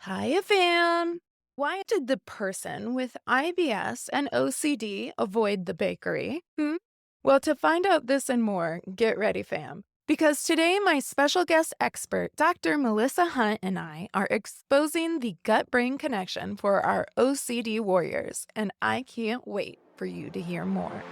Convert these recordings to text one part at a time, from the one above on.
Hi, fam. Why did the person with IBS and OCD avoid the bakery? Well, to find out this and more, get ready, fam. Because today, my special guest expert, Dr. Melissa Hunt, and I are exposing the gut brain connection for our OCD warriors, and I can't wait for you to hear more.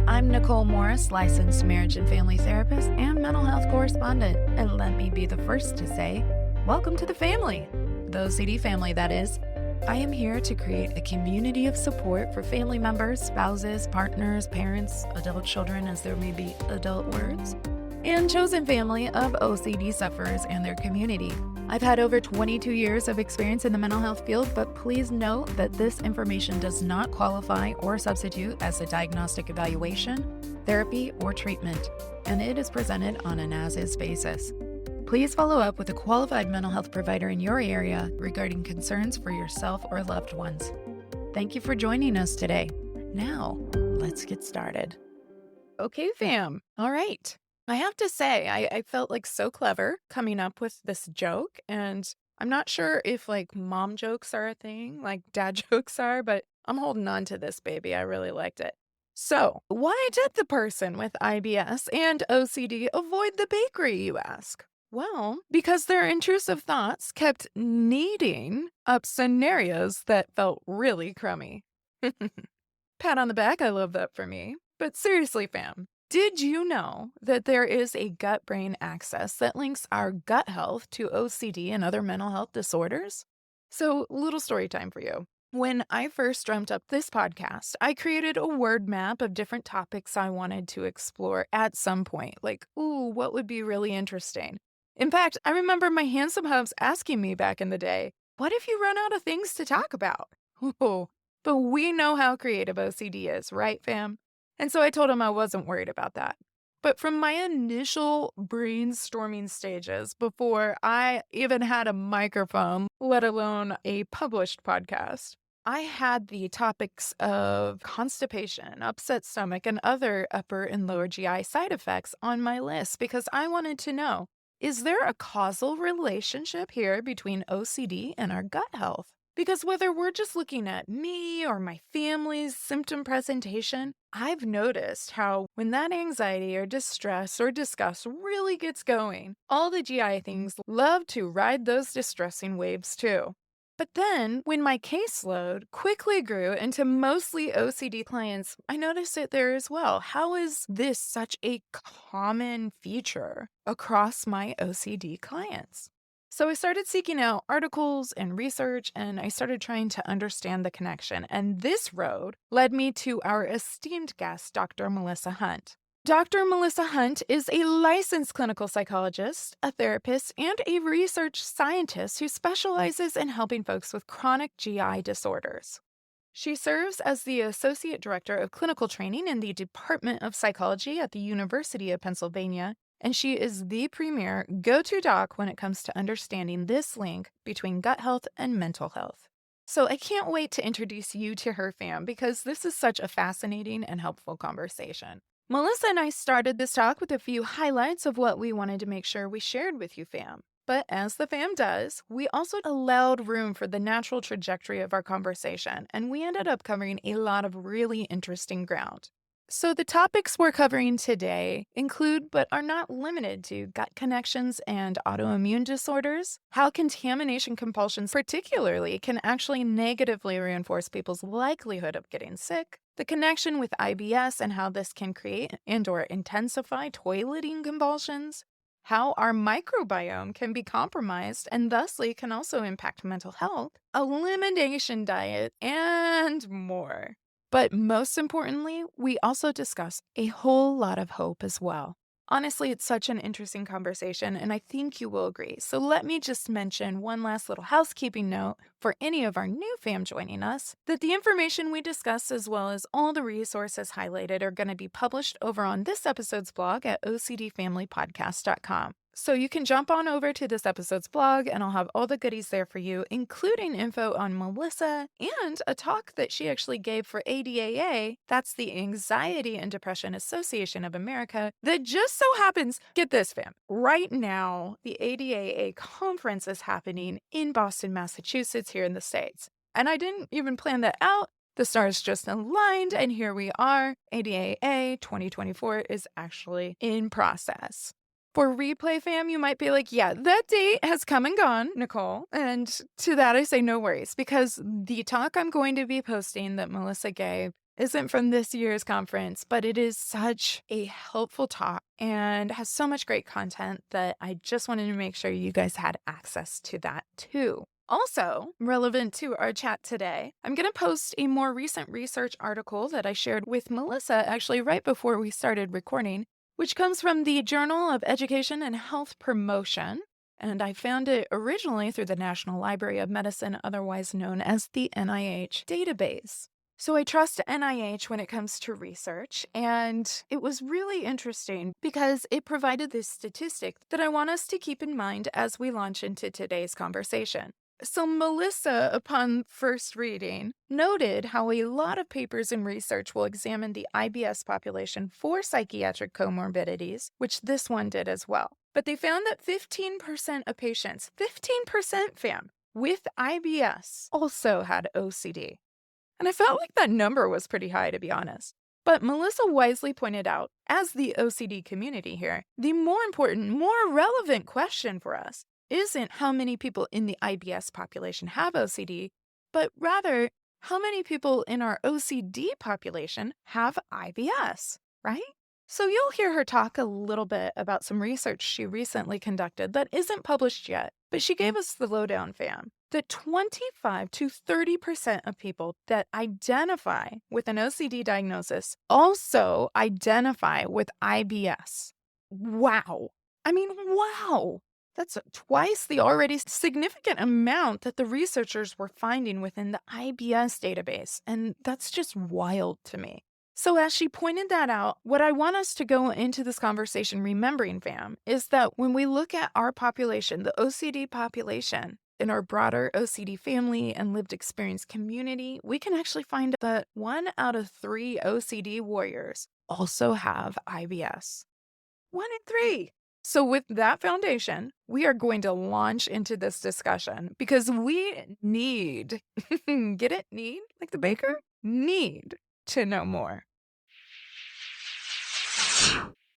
I'm Nicole Morris, licensed marriage and family therapist and mental health correspondent, and let me be the first to say, welcome to the family. The OCD family, that is. I am here to create a community of support for family members, spouses, partners, parents, adult children, as there may be adult words, and chosen family of OCD sufferers and their community. I've had over 22 years of experience in the mental health field, but please note that this information does not qualify or substitute as a diagnostic evaluation, therapy, or treatment, and it is presented on an as-is basis. Please follow up with a qualified mental health provider in your area regarding concerns for yourself or loved ones. Thank you for joining us today. Now, let's get started. Okay, fam. All right. I have to say, I felt like so clever coming up with this joke, and I'm not sure if mom jokes are a thing, like dad jokes are, but I'm holding on to this baby. I really liked it. So, why did the person with IBS and OCD avoid the bakery, you ask? Well, because their intrusive thoughts kept kneading up scenarios that felt really crummy. Pat on the back, I love that for me. But seriously, fam, did you know that there is a gut brain axis that links our gut health to OCD and other mental health disorders? So, little story time for you. When I first dreamt up this podcast, I created a word map of different topics I wanted to explore at some point. Like, ooh, what would be really interesting? In fact, I remember my handsome hubs asking me back in the day, what if you run out of things to talk about? Oh, but we know how creative OCD is, right, fam? And so I told him I wasn't worried about that. But from my initial brainstorming stages, before I even had a microphone, let alone a published podcast, I had the topics of constipation, upset stomach, and other upper and lower GI side effects on my list because I wanted to know, is there a causal relationship here between OCD and our gut health? Because whether we're just looking at me or my family's symptom presentation, I've noticed how when that anxiety or distress or disgust really gets going, all the GI things love to ride those distressing waves too. But then, when my caseload quickly grew into mostly OCD clients, I noticed it there as well. How is this such a common feature across my OCD clients? So I started seeking out articles and research, and I started trying to understand the connection. And this road led me to our esteemed guest, Dr. Melissa Hunt. Dr. Melissa Hunt is a licensed clinical psychologist, a therapist, and a research scientist who specializes in helping folks with chronic GI disorders. She serves as the Associate Director of Clinical Training in the Department of Psychology at the University of Pennsylvania, and she is the premier go-to doc when it comes to understanding this link between gut health and mental health. So I can't wait to introduce you to her, fam, because this is such a fascinating and helpful conversation. Melissa and I started this talk with a few highlights of what we wanted to make sure we shared with you, fam. But as the fam does, we also allowed room for the natural trajectory of our conversation, and we ended up covering a lot of really interesting ground. So the topics we're covering today include, but are not limited to, gut connections and autoimmune disorders, how contamination compulsions particularly can actually negatively reinforce people's likelihood of getting sick, the connection with IBS and how this can create and/or intensify toileting compulsions, how our microbiome can be compromised and thusly can also impact mental health, elimination diet, and more. But most importantly, we also discuss a whole lot of hope as well. Honestly, it's such an interesting conversation, and I think you will agree. So let me just mention one last little housekeeping note for any of our new fam joining us, that the information we discuss as well as all the resources highlighted are going to be published over on this episode's blog at ocdfamilypodcast.com. So you can jump on over to this episode's blog, and I'll have all the goodies there for you, including info on Melissa and a talk that she actually gave for ADAA. That's the Anxiety and Depression Association of America. That just so happens, get this, fam. Right now, the ADAA conference is happening in Boston, Massachusetts, here in the States. And I didn't even plan that out. The stars just aligned, and here we are. ADAA 2024 is actually in process. For replay fam, you might be like, yeah, that date has come and gone, Nicole. And to that, I say no worries, because the talk I'm going to be posting that Melissa gave isn't from this year's conference, but it is such a helpful talk and has so much great content that I just wanted to make sure you guys had access to that too. Also, relevant to our chat today, I'm going to post a more recent research article that I shared with Melissa actually right before we started recording, which comes from the Journal of Education and Health Promotion. And I found it originally through the National Library of Medicine, otherwise known as the NIH database. So I trust NIH when it comes to research, and it was really interesting because it provided this statistic that I want us to keep in mind as we launch into today's conversation. So Melissa, upon first reading, noted how a lot of papers and research will examine the IBS population for psychiatric comorbidities, which this one did as well. But they found that 15% of patients, 15% fam, with IBS also had OCD. And I felt like that number was pretty high, to be honest. But Melissa wisely pointed out, as the OCD community here, the more important, more relevant question for us isn't how many people in the IBS population have OCD, but rather how many people in our OCD population have IBS, right? So you'll hear her talk a little bit about some research she recently conducted that isn't published yet, but she gave us the lowdown, fam, that 25 to 30% of people that identify with an OCD diagnosis also identify with IBS. Wow. I mean, wow. That's twice the already significant amount that the researchers were finding within the IBS database, and that's just wild to me. So as she pointed that out, what I want us to go into this conversation remembering, fam, is that when we look at our population, the OCD population, in our broader OCD family and lived experience community, we can actually find that 1 out of 3 OCD warriors also have IBS. 1 in 3. So with that foundation, we are going to launch into this discussion because we need, get it? Need? Like the baker? Need to know more.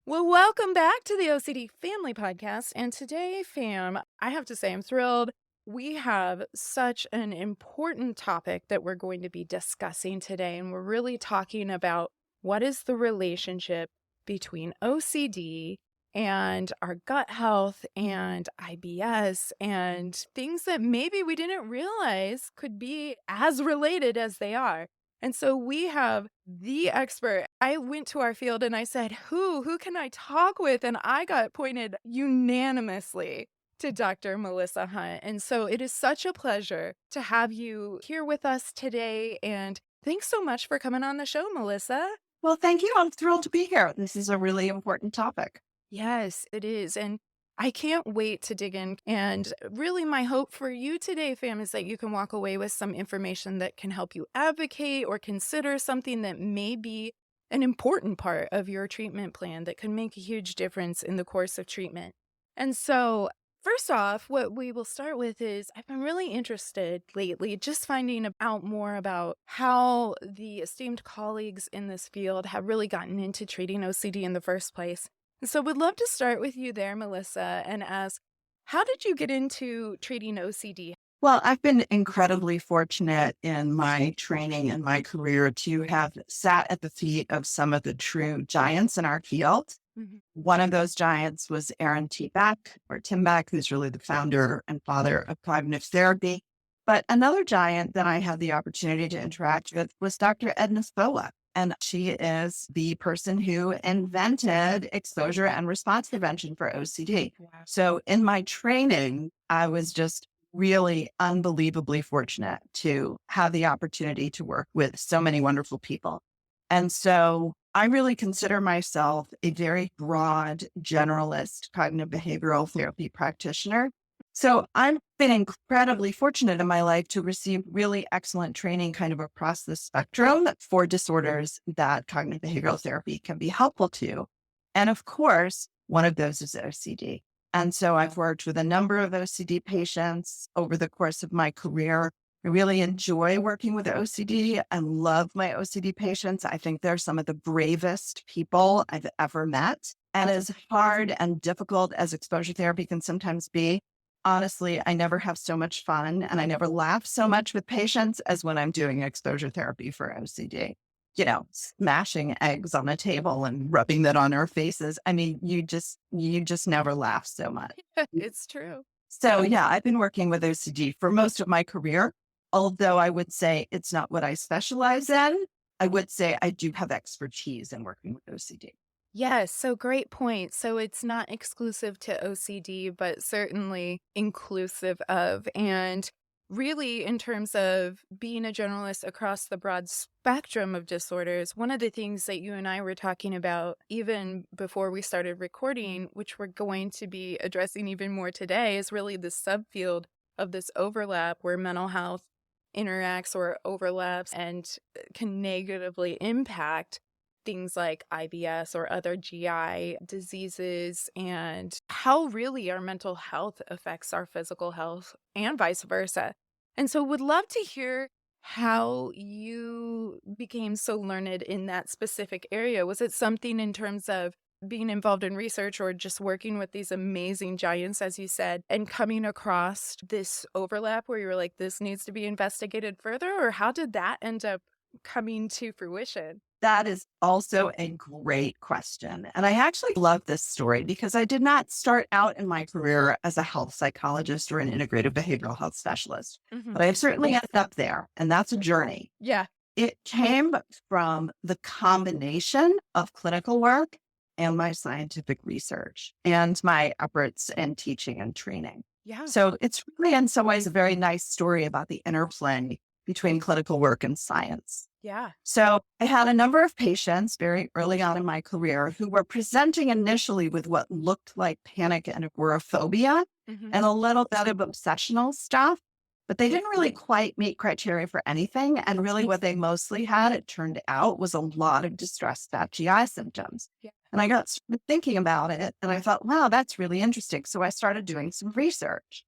Well, welcome back to the OCD Family Podcast. And today, fam, I have to say I'm thrilled. We have such an important topic that we're going to be discussing today. And we're really talking about what is the relationship between OCD and our gut health and IBS and things that maybe we didn't realize could be as related as they are. And so we have the expert. I went to our field and I said, who can I talk with? And I got pointed unanimously to Dr. Melissa Hunt. And so it is such a pleasure to have you here with us today. And thanks so much for coming on the show, Melissa. Well, thank you. I'm thrilled to be here. This is a really important topic. Yes, it is. And I can't wait to dig in. And really, my hope for you today, fam, is that you can walk away with some information that can help you advocate or consider something that may be an important part of your treatment plan that can make a huge difference in the course of treatment. And so, first off, what we will start with is I've been really interested lately just finding out more about how the esteemed colleagues in this field have really gotten into treating OCD in the first place. So would love to start with you there, Melissa, and ask, how did you get into treating OCD? Well, I've been incredibly fortunate in my training and my career to have sat at the feet of some of the true giants in our field. Mhm. One of those giants was Aaron T. Beck, or Tim Beck, who's really the founder and father of cognitive therapy. But another giant that I had the opportunity to interact with was Dr. Edna Spoa. And she is the person who invented exposure and response prevention for OCD. Wow. So in my training, I was just really unbelievably fortunate to have the opportunity to work with so many wonderful people. And so I really consider myself a very broad generalist cognitive behavioral therapy practitioner. So I've been incredibly fortunate in my life to receive really excellent training kind of across the spectrum for disorders that cognitive behavioral therapy can be helpful to. And of course, one of those is OCD. And so I've worked with a number of OCD patients over the course of my career. I really enjoy working with OCD. I love my OCD patients. I think they're some of the bravest people I've ever met. And as hard and difficult as exposure therapy can sometimes be, honestly, I never have so much fun and I never laugh so much with patients as when I'm doing exposure therapy for OCD. Smashing eggs on a table and rubbing that on our faces. I mean, you just never laugh so much. It's true. So yeah, I've been working with OCD for most of my career, although I would say it's not what I specialize in. I would say I do have expertise in working with OCD. Yes, so great point. So it's not exclusive to OCD, but certainly inclusive of. And really, in terms of being a generalist across the broad spectrum of disorders, one of the things that you and I were talking about even before we started recording, which we're going to be addressing even more today, is really the subfield of this overlap where mental health interacts or overlaps and can negatively impact things like IBS or other GI diseases, and how really our mental health affects our physical health and vice versa. And so would love to hear how you became so learned in that specific area. Was it something in terms of being involved in research or just working with these amazing giants, as you said, and coming across this overlap where you were like, this needs to be investigated further? Or how did that end up coming to fruition? That is also a great question. And I actually love this story because I did not start out in my career as a health psychologist or an integrative behavioral health specialist, Mhm. but I've certainly ended up there. And that's a journey. Yeah. It came from the combination of clinical work and my scientific research and my efforts in teaching and training. Yeah. So it's really, in some ways, a very nice story about the interplay between clinical work and science. Yeah. So I had a number of patients very early on in my career who were presenting initially with what looked like panic and agoraphobia Mhm. and a little bit of obsessional stuff, but they didn't really quite meet criteria for anything. And really what they mostly had, it turned out, was a lot of distress about GI symptoms. Yeah. And I got thinking about it and I thought, wow, that's really interesting. So I started doing some research.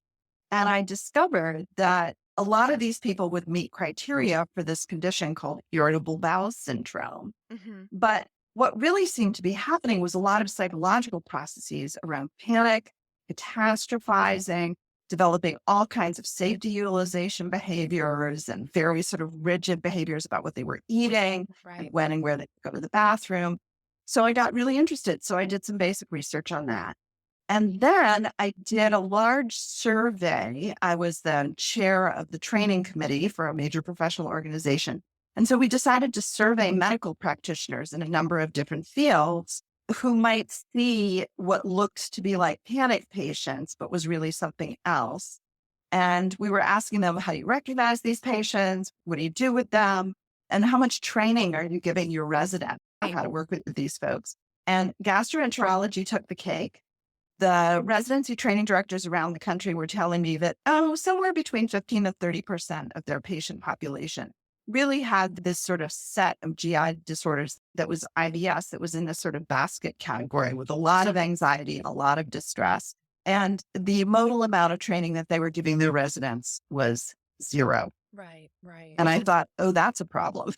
And I discovered that a lot of these people would meet criteria for this condition called irritable bowel syndrome. Mhm. But what really seemed to be happening was a lot of psychological processes around panic, catastrophizing, developing all kinds of safety utilization behaviors and very sort of rigid behaviors about what they were eating and Right. when and where they could go to the bathroom. So I got really interested. So I did some basic research on that. And then I did a large survey. I was the chair of the training committee for a major professional organization. And so we decided to survey medical practitioners in a number of different fields who might see what looked to be like panic patients, but was really something else. And we were asking them, how do you recognize these patients? What do you do with them? And how much training are you giving your resident on how to work with these folks? And gastroenterology took the cake. The residency training directors around the country were telling me that, somewhere between 15 and 30% of their patient population really had this sort of set of GI disorders that was IBS, that was in this sort of basket category with a lot of anxiety and a lot of distress. And the modal amount of training that they were giving their residents was zero. Right. Right. And I thought, oh, that's a problem.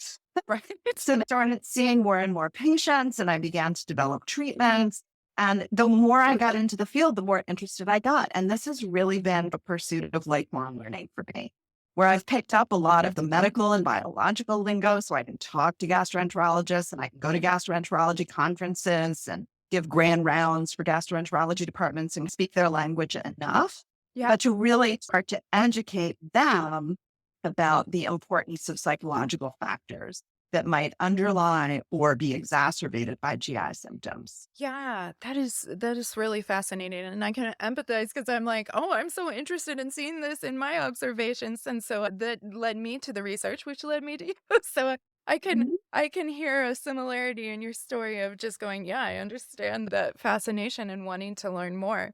Right. So I started seeing more and more patients and I began to develop treatments. And the more I got into the field, the more interested I got. And this has really been a pursuit of lifelong learning for me, where I've picked up a lot of the medical and biological lingo. So I can talk to gastroenterologists and I can go to gastroenterology conferences and give grand rounds for gastroenterology departments and speak their language enough, Yeah. but to really start to educate them about the importance of psychological factors that might underlie or be exacerbated by GI symptoms. Yeah, that is really fascinating, and I can empathize because I'm like, oh, I'm so interested in seeing this in my observations, and so that led me to the research, which led me to you. So I can hear a similarity in your story of just going, yeah, I understand that fascination and wanting to learn more.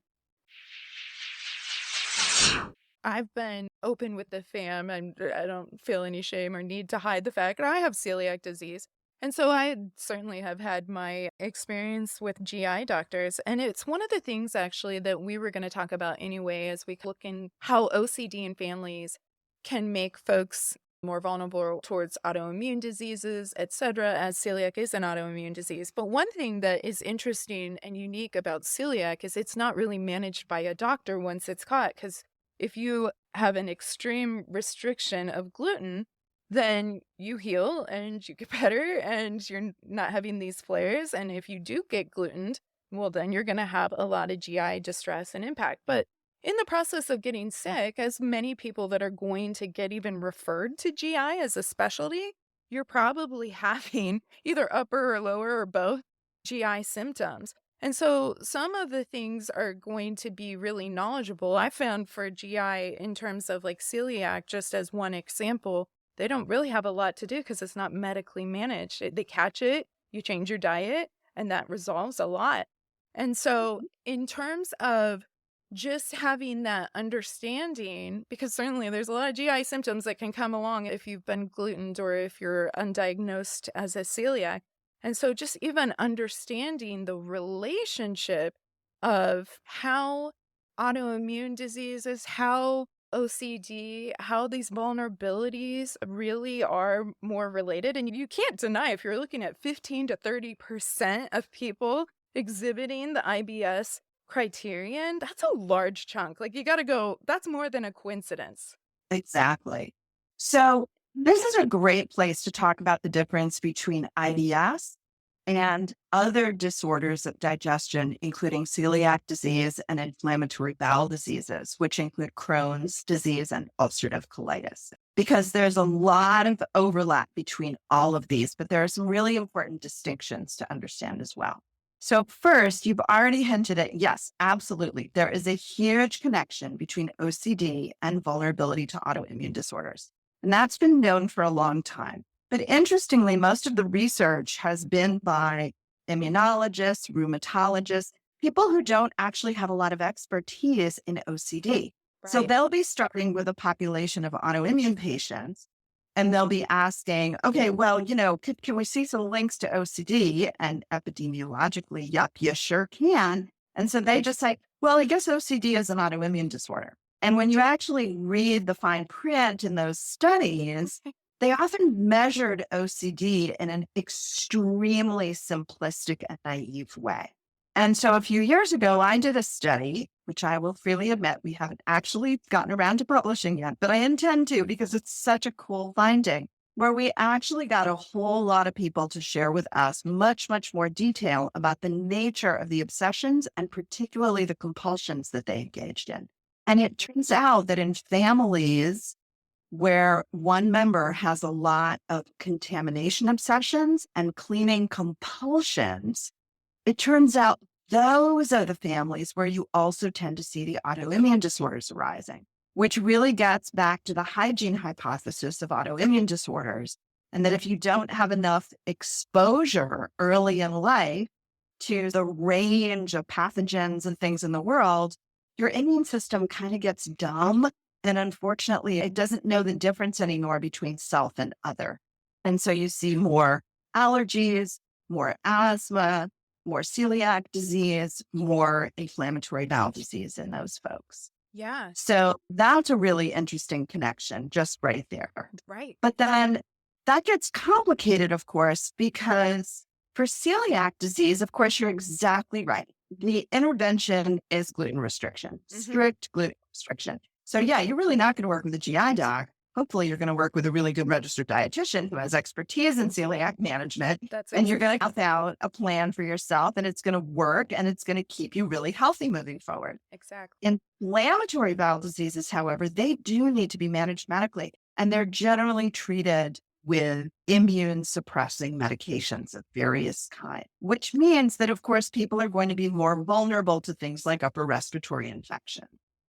I've been open with the fam, and I don't feel any shame or need to hide the fact that I have celiac disease. And so I certainly have had my experience with GI doctors. And it's one of the things actually that we were going to talk about anyway as we look in how OCD in families can make folks more vulnerable towards autoimmune diseases, etc., as celiac is an autoimmune disease. But one thing that is interesting and unique about celiac is it's not really managed by a doctor once it's caught, because if you have an extreme restriction of gluten, then you heal and you get better and you're not having these flares. And if you do get glutened, well, then you're going to have a lot of GI distress and impact. But in the process of getting sick, as many people that are going to get even referred to GI as a specialty, you're probably having either upper or lower or both GI symptoms. And so some of the things are going to be really knowledgeable. I found for GI in terms of like celiac, just as one example, they don't really have a lot to do because it's not medically managed. They catch it, you change your diet, and that resolves a lot. And so in terms of just having that understanding, because certainly there's a lot of GI symptoms that can come along if you've been glutened or if you're undiagnosed as a celiac. And so just even understanding the relationship of how autoimmune diseases, how OCD, how these vulnerabilities really are more related. And you can't deny if you're looking at 15 to 30% of people exhibiting the IBS criterion, that's a large chunk. Like you got to go, that's more than a coincidence. Exactly. So this is a great place to talk about the difference between IBS and other disorders of digestion, including celiac disease and inflammatory bowel diseases, which include Crohn's disease and ulcerative colitis. Because there's a lot of overlap between all of these, but there are some really important distinctions to understand as well. So first, you've already hinted at, yes, absolutely. There is a huge connection between OCD and vulnerability to autoimmune disorders. And that's been known for a long time. But interestingly, most of the research has been by immunologists, rheumatologists, people who don't actually have a lot of expertise in OCD. So Right. they'll be starting with a population of autoimmune patients and they'll be asking, okay, well, can we see some links to OCD? And epidemiologically, yep, you sure can. And so they just say, well, I guess OCD is an autoimmune disorder. And when you actually read the fine print in those studies, they often measured OCD in an extremely simplistic and naive way. And so a few years ago, I did a study, which I will freely admit we haven't actually gotten around to publishing yet, but I intend to because it's such a cool finding, where we actually got a whole lot of people to share with us much, much more detail about the nature of the obsessions and particularly the compulsions that they engaged in. And it turns out that in families where one member has a lot of contamination obsessions and cleaning compulsions, it turns out those are the families where you also tend to see the autoimmune disorders arising, which really gets back to the hygiene hypothesis of autoimmune disorders. And that if you don't have enough exposure early in life to the range of pathogens and things in the world, your immune system kind of gets dumb. And unfortunately, it doesn't know the difference anymore between self and other. And so you see more allergies, more asthma, more celiac disease, more inflammatory bowel disease in those folks. Yeah. So that's a really interesting connection just right there. Right. But then that gets complicated, of course, because for celiac disease, of course, you're exactly right. The intervention is gluten restriction, strict gluten restriction. So yeah, you're really not going to work with a GI doc. Hopefully you're going to work with a really good registered dietitian who has expertise in celiac management. And you're going to have out a plan for yourself and it's going to work and it's going to keep you really healthy moving forward. Exactly. Inflammatory bowel diseases, however, they do need to be managed medically and they're generally treated with immune suppressing medications of various kinds, which means that, of course, people are going to be more vulnerable to things like upper respiratory infection.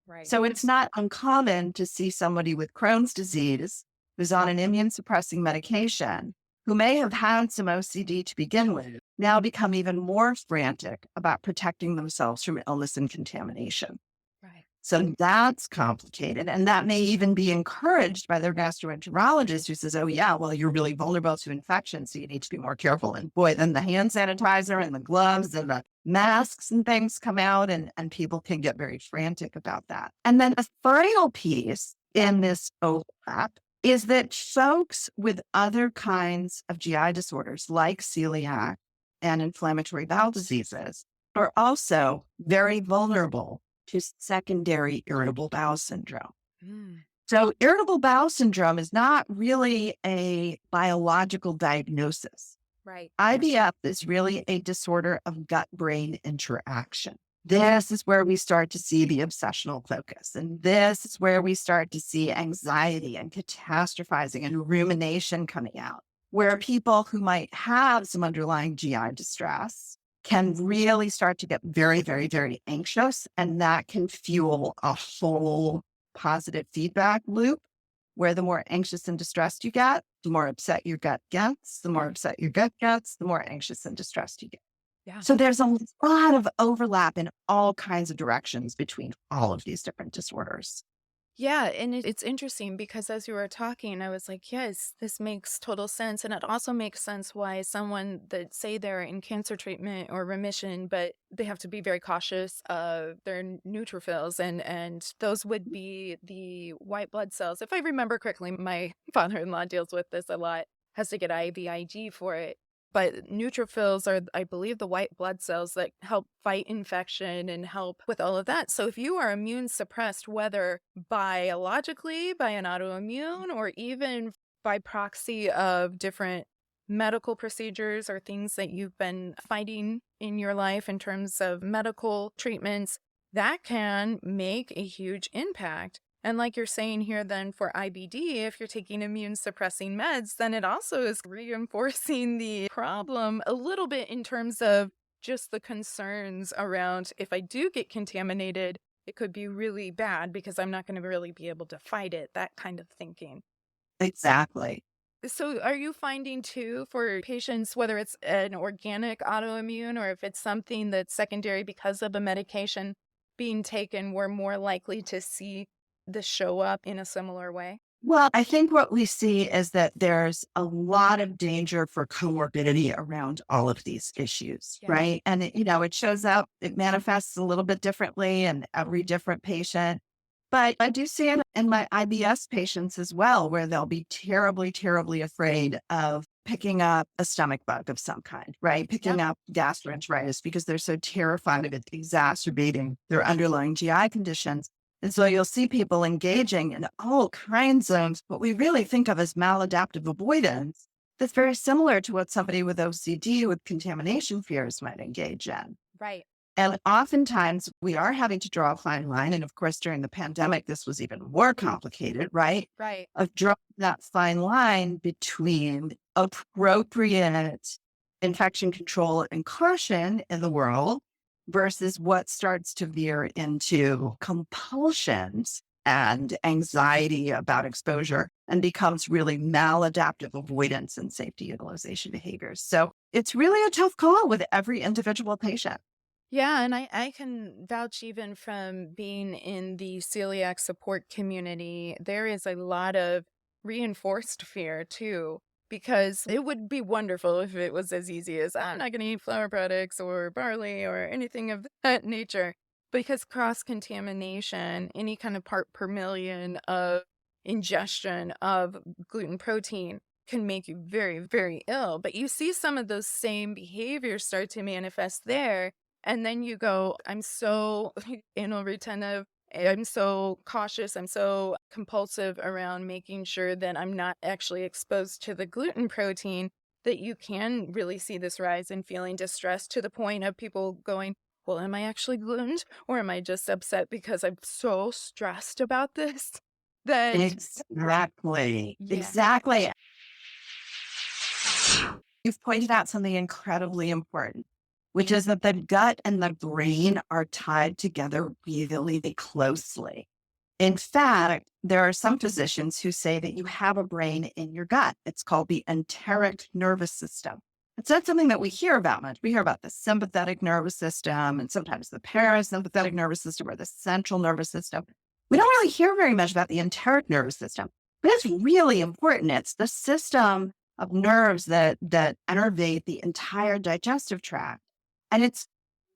Right. So it's not uncommon to see somebody with Crohn's disease who's on an immune suppressing medication who may have had some OCD to begin with now become even more frantic about protecting themselves from illness and contamination. Right. So that's complicated. And that may even be encouraged by their gastroenterologist who says, oh, yeah, well, you're really vulnerable to infection. So you need to be more careful. And boy, then the hand sanitizer and the gloves and the masks and things come out, and people can get very frantic about that. And then a final piece in this overlap is that folks with other kinds of GI disorders like celiac and inflammatory bowel diseases are also very vulnerable to secondary irritable bowel syndrome. Mm, So, irritable bowel syndrome is not really a biological diagnosis. right. IBS is really a disorder of gut brain interaction. This is where we start to see the obsessional focus. And this is where we start to see anxiety and catastrophizing and rumination coming out, where people who might have some underlying GI distress can really start to get very, very, very anxious. And that can fuel a whole positive feedback loop where the more anxious and distressed you get, the more upset your gut gets, the more upset your gut gets, the more anxious and distressed you get. Yeah. So there's a lot of overlap in all kinds of directions between all of these different disorders. Yeah, and it's interesting because as you were talking, I was like, yes, this makes total sense. And it also makes sense why someone that say they're in cancer treatment or remission, but they have to be very cautious of their neutrophils, and those would be the white blood cells. If I remember correctly, my father-in-law deals with this a lot, has to get IVIG for it. But neutrophils are, I believe, the white blood cells that help fight infection and help with all of that. So if you are immune suppressed, whether biologically by an autoimmune or even by proxy of different medical procedures or things that you've been fighting in your life in terms of medical treatments, that can make a huge impact. And like you're saying here, then for IBD, if you're taking immune suppressing meds, then it also is reinforcing the problem a little bit in terms of just the concerns around if I do get contaminated, it could be really bad because I'm not going to really be able to fight it, that kind of thinking. Exactly. So are you finding too for patients, whether it's an organic autoimmune or if it's something that's secondary because of a medication being taken, we're more likely to see this show up in a similar way? Well, I think what we see is that there's a lot of danger for comorbidity around all of these issues, Yeah. right? And it shows up, it manifests a little bit differently in every different patient. But I do see it in my IBS patients as well, where they'll be terribly, terribly afraid of picking up a stomach bug of some kind, right? Yeah. Picking up gastroenteritis because they're so terrified of it exacerbating their underlying GI conditions. And so you'll see people engaging in all kinds of what we really think of as maladaptive avoidance. That's very similar to what somebody with OCD with contamination fears might engage in. Right. And oftentimes we are having to draw a fine line. And of course, during the pandemic, this was even more complicated, right? Right. Of drawing that fine line between appropriate infection control and caution in the world versus what starts to veer into compulsions and anxiety about exposure and becomes really maladaptive avoidance and safety utilization behaviors. So it's really a tough call with every individual patient. Yeah, and I can vouch even from being in the celiac support community, there is a lot of reinforced fear too, because it would be wonderful if it was as easy as I'm not going to eat flour products or barley or anything of that nature. Because cross contamination, any kind of part per million of ingestion of gluten protein can make you very, very ill. But you see some of those same behaviors start to manifest there and then you go, I'm so anal retentive. I'm so cautious. I'm so compulsive around making sure that I'm not actually exposed to the gluten protein that you can really see this rise in feeling distressed to the point of people going, well, am I actually glutened or am I just upset because I'm so stressed about this that, Exactly. yeah, Exactly. You've pointed out something incredibly important, which is that the gut and the brain are tied together really closely. In fact, there are some physicians who say that you have a brain in your gut. It's called the enteric nervous system. It's not something that we hear about much. We hear about the sympathetic nervous system and sometimes the parasympathetic nervous system or the central nervous system. We don't really hear very much about the enteric nervous system, but it's really important. It's the system of nerves that innervate the entire digestive tract. And it's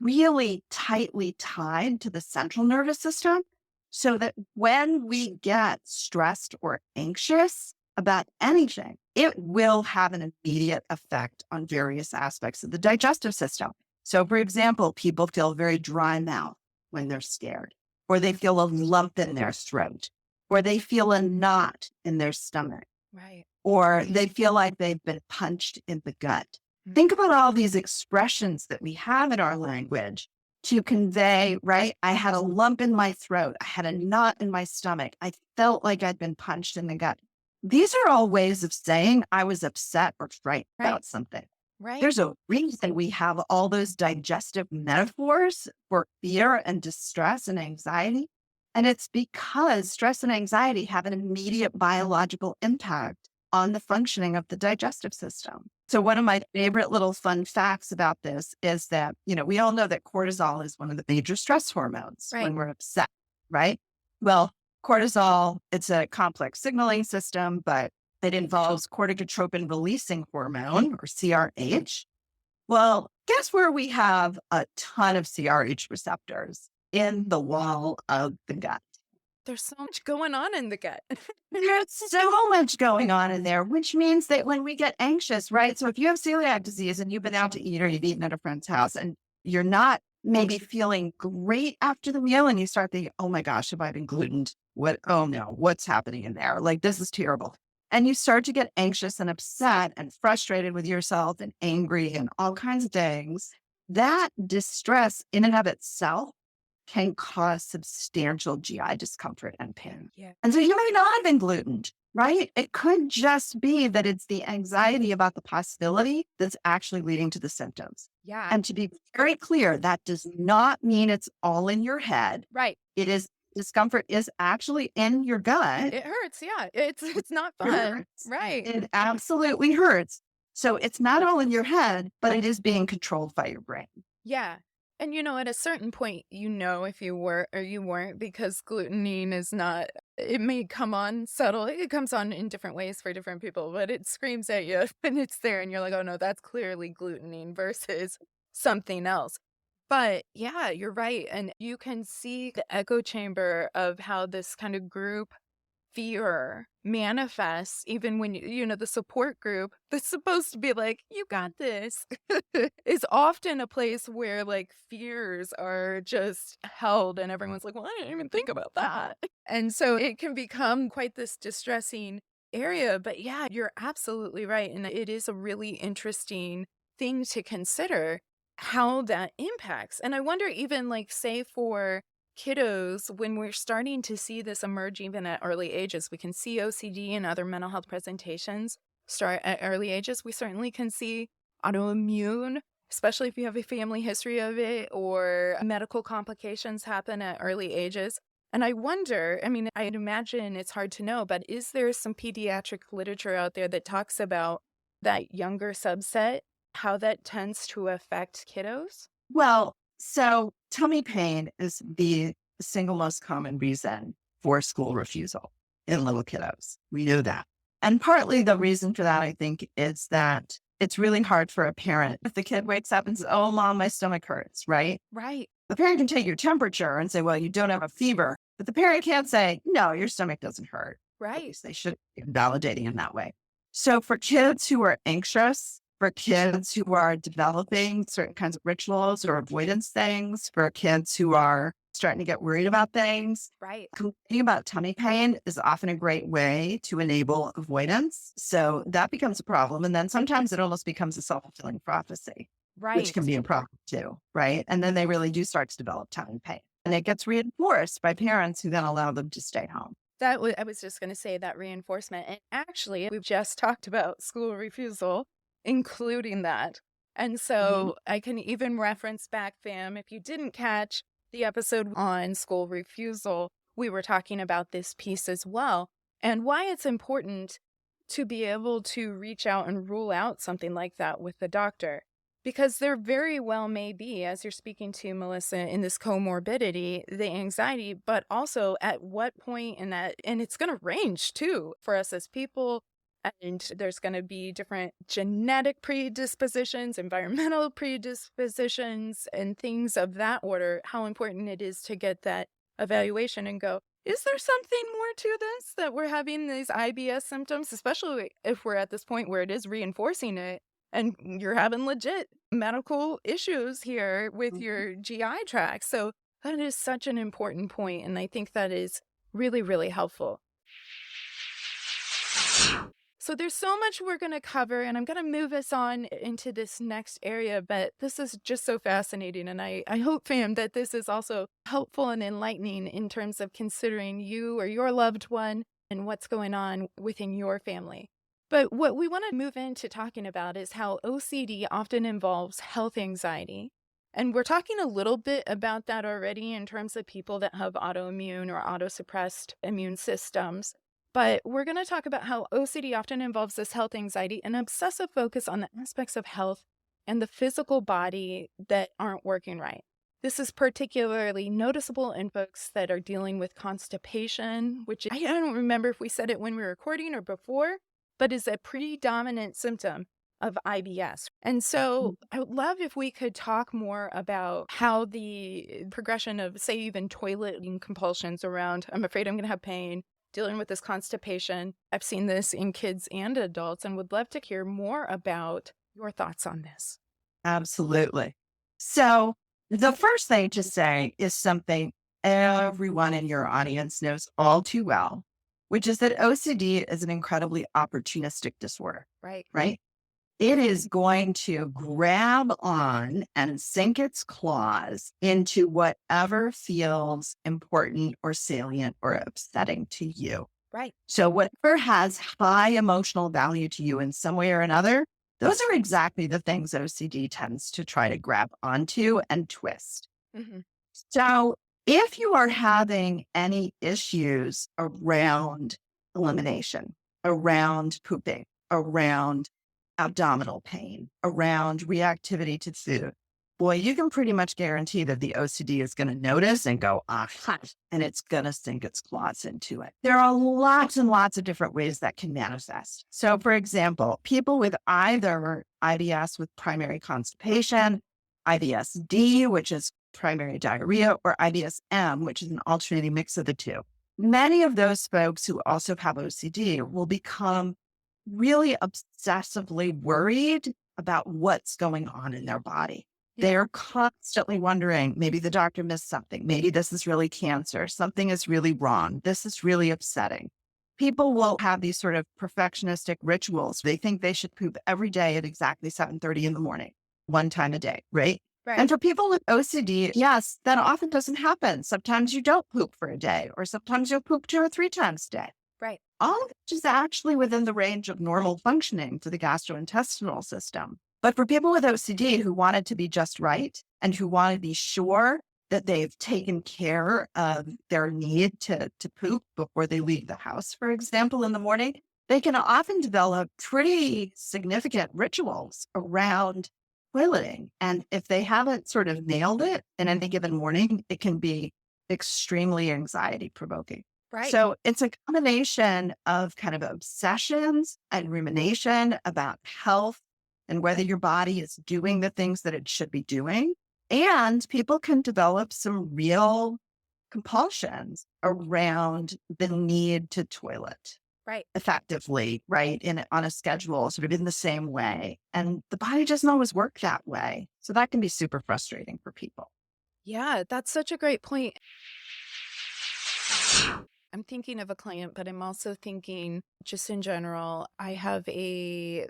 really tightly tied to the central nervous system so that when we get stressed or anxious about anything, it will have an immediate effect on various aspects of the digestive system. So, for example, people feel very dry mouth when they're scared, or they feel a lump in their throat, or they feel a knot in their stomach, Right. or they feel like they've been punched in the gut. Mm. Think about all these expressions that we have in our language to convey, right? I had a lump in my throat. I had a knot in my stomach. I felt like I'd been punched in the gut. These are all ways of saying I was upset or frightened Right. about something. Right. There's a reason we have all those digestive metaphors for fear and distress and anxiety. And it's because stress and anxiety have an immediate biological impact on the functioning of the digestive system. So one of my favorite little fun facts about this is that, we all know that cortisol is one of the major stress hormones Right. when we're upset, right? Well, cortisol, it's a complex signaling system, but it involves corticotropin releasing hormone or CRH. Well, guess where we have a ton of CRH receptors? In the wall of the gut. There's so much going on in the gut. There's so much going on in there, which means that when we get anxious, right? So if you have celiac disease and you've been out to eat or you've eaten at a friend's house and you're not maybe feeling great after the meal and you start thinking, oh my gosh, have I been glutened? What? Oh no, what's happening in there? Like, this is terrible. And you start to get anxious and upset and frustrated with yourself and angry and all kinds of things. That distress in and of itself can cause substantial GI discomfort and pain. Yeah. And so you may not have been glutened, right? It could just be that it's the anxiety about the possibility that's actually leading to the symptoms. Yeah. And to be very clear, that does not mean it's all in your head. Right. It is discomfort is actually in your gut. It hurts. Yeah. It's not It fun. hurts. Right. It absolutely hurts. So it's not all in your head, but it is being controlled by your brain. Yeah. And at a certain point, if you were or you weren't, because glutenine is not, it may come on subtle. It comes on in different ways for different people, but it screams at you and it's there and you're like, oh no, that's clearly glutenine versus something else. But yeah, you're right. And you can see the echo chamber of how this kind of group fear manifests even when the support group that's supposed to be like, you got this, is often a place where like fears are just held and everyone's like, well, I didn't even think about that. And so it can become quite this distressing area. But yeah, you're absolutely right. And it is a really interesting thing to consider how that impacts. And I wonder, even like, say for kiddos, when we're starting to see this emerge even at early ages, we can see OCD and other mental health presentations start at early ages. We certainly can see autoimmune, especially if you have a family history of it, or medical complications happen at early ages. And I wonder, I'd imagine it's hard to know, but is there some pediatric literature out there that talks about that younger subset, how that tends to affect kiddos? Well, so tummy pain is the single most common reason for school refusal in little kiddos. We know that. And partly the reason for that, I think, is that it's really hard for a parent. If the kid wakes up and says, oh, mom, my stomach hurts, right? Right. The parent can take your temperature and say, well, you don't have a fever. But the parent can't say, no, your stomach doesn't hurt. At Right. least they should be validating in that way. So for kids who are anxious, for kids who are developing certain kinds of rituals or avoidance things, for kids who are starting to get worried about things, Right. complaining about tummy pain is often a great way to enable avoidance. So that becomes a problem. And then sometimes it almost becomes a self-fulfilling prophecy, which Right. can be a problem too, right? And then they really do start to develop tummy pain. And it gets reinforced by parents who then allow them to stay home. I was just going to say that reinforcement. And actually, we've just talked about school refusal, including that. And so I can even reference back, fam, if you didn't catch the episode on school refusal, we were talking about this piece as well, and why it's important to be able to reach out and rule out something like that with the doctor. Because there very well may be, as you're speaking to Melissa, in this comorbidity, the anxiety, but also at what point in that, and it's going to range too for us as people. And there's going to be different genetic predispositions, environmental predispositions, and things of that order. How important it is to get that evaluation and go, is there something more to this that we're having these IBS symptoms, especially if we're at this point where it is reinforcing it and you're having legit medical issues here with Mhm. your GI tract. So that is such an important point, and I think that is really, really helpful. So there's so much we're going to cover, and I'm going to move us on into this next area, but this is just so fascinating. And I hope, fam, that this is also helpful and enlightening in terms of considering you or your loved one and what's going on within your family. But what we want to move into talking about is how OCD often involves health anxiety. And we're talking a little bit about that already in terms of people that have autoimmune or autosuppressed immune systems. But we're going to talk about how OCD often involves this health anxiety and obsessive focus on the aspects of health and the physical body that aren't working right. This is particularly noticeable in folks that are dealing with constipation, which I don't remember if we said it when we were recording or before, but is a predominant symptom of IBS. And so I would love if we could talk more about how the progression of, say, even toileting compulsions around, I'm afraid I'm going to have pain, dealing with this constipation. I've seen this in kids and adults and would love to hear more about your thoughts on this. Absolutely. So, the first thing to say is something everyone in your audience knows all too well, which is that OCD is an incredibly opportunistic disorder, Right. right? It is going to grab on and sink its claws into whatever feels important or salient or upsetting to you. Right. So, whatever has high emotional value to you in some way or another, those are exactly the things OCD tends to try to grab onto and twist. Hmm. So, if you are having any issues around elimination, around pooping, around abdominal pain, around reactivity to food, boy, you can pretty much guarantee that the OCD is going to notice and go, and it's going to sink its claws into it. There are lots and lots of different ways that can manifest. So, for example, people with either IBS with primary constipation, IBS-D, which is primary diarrhea, or IBS-M, which is an alternating mix of the two. Many of those folks who also have OCD will become really obsessively worried about what's going on in their body. Yeah. They're constantly wondering, maybe the doctor missed something. Maybe this is really cancer. Something is really wrong. This is really upsetting. People will have these sort of perfectionistic rituals. They think they should poop every day at exactly 7:30 in the morning, one time a day, right? Right. And for people with OCD, yes, that often doesn't happen. Sometimes you don't poop for a day, or sometimes you'll poop 2 or 3 times a day. Right. All of which is actually within the range of normal functioning for the gastrointestinal system. But for people with OCD who want it to be just right and who want to be sure that they've taken care of their need to poop before they leave the house, for example, in the morning, they can often develop pretty significant rituals around toileting. And if they haven't sort of nailed it in any given morning, it can be extremely anxiety provoking. Right. So it's a combination of kind of obsessions and rumination about health and whether your body is doing the things that it should be doing. And people can develop some real compulsions around the need to toilet Right. effectively, right? On a schedule, sort of in the same way. And the body doesn't always work that way. So that can be super frustrating for people. Yeah, that's such a great point. I'm thinking of a client, but I'm also thinking just in general, I have a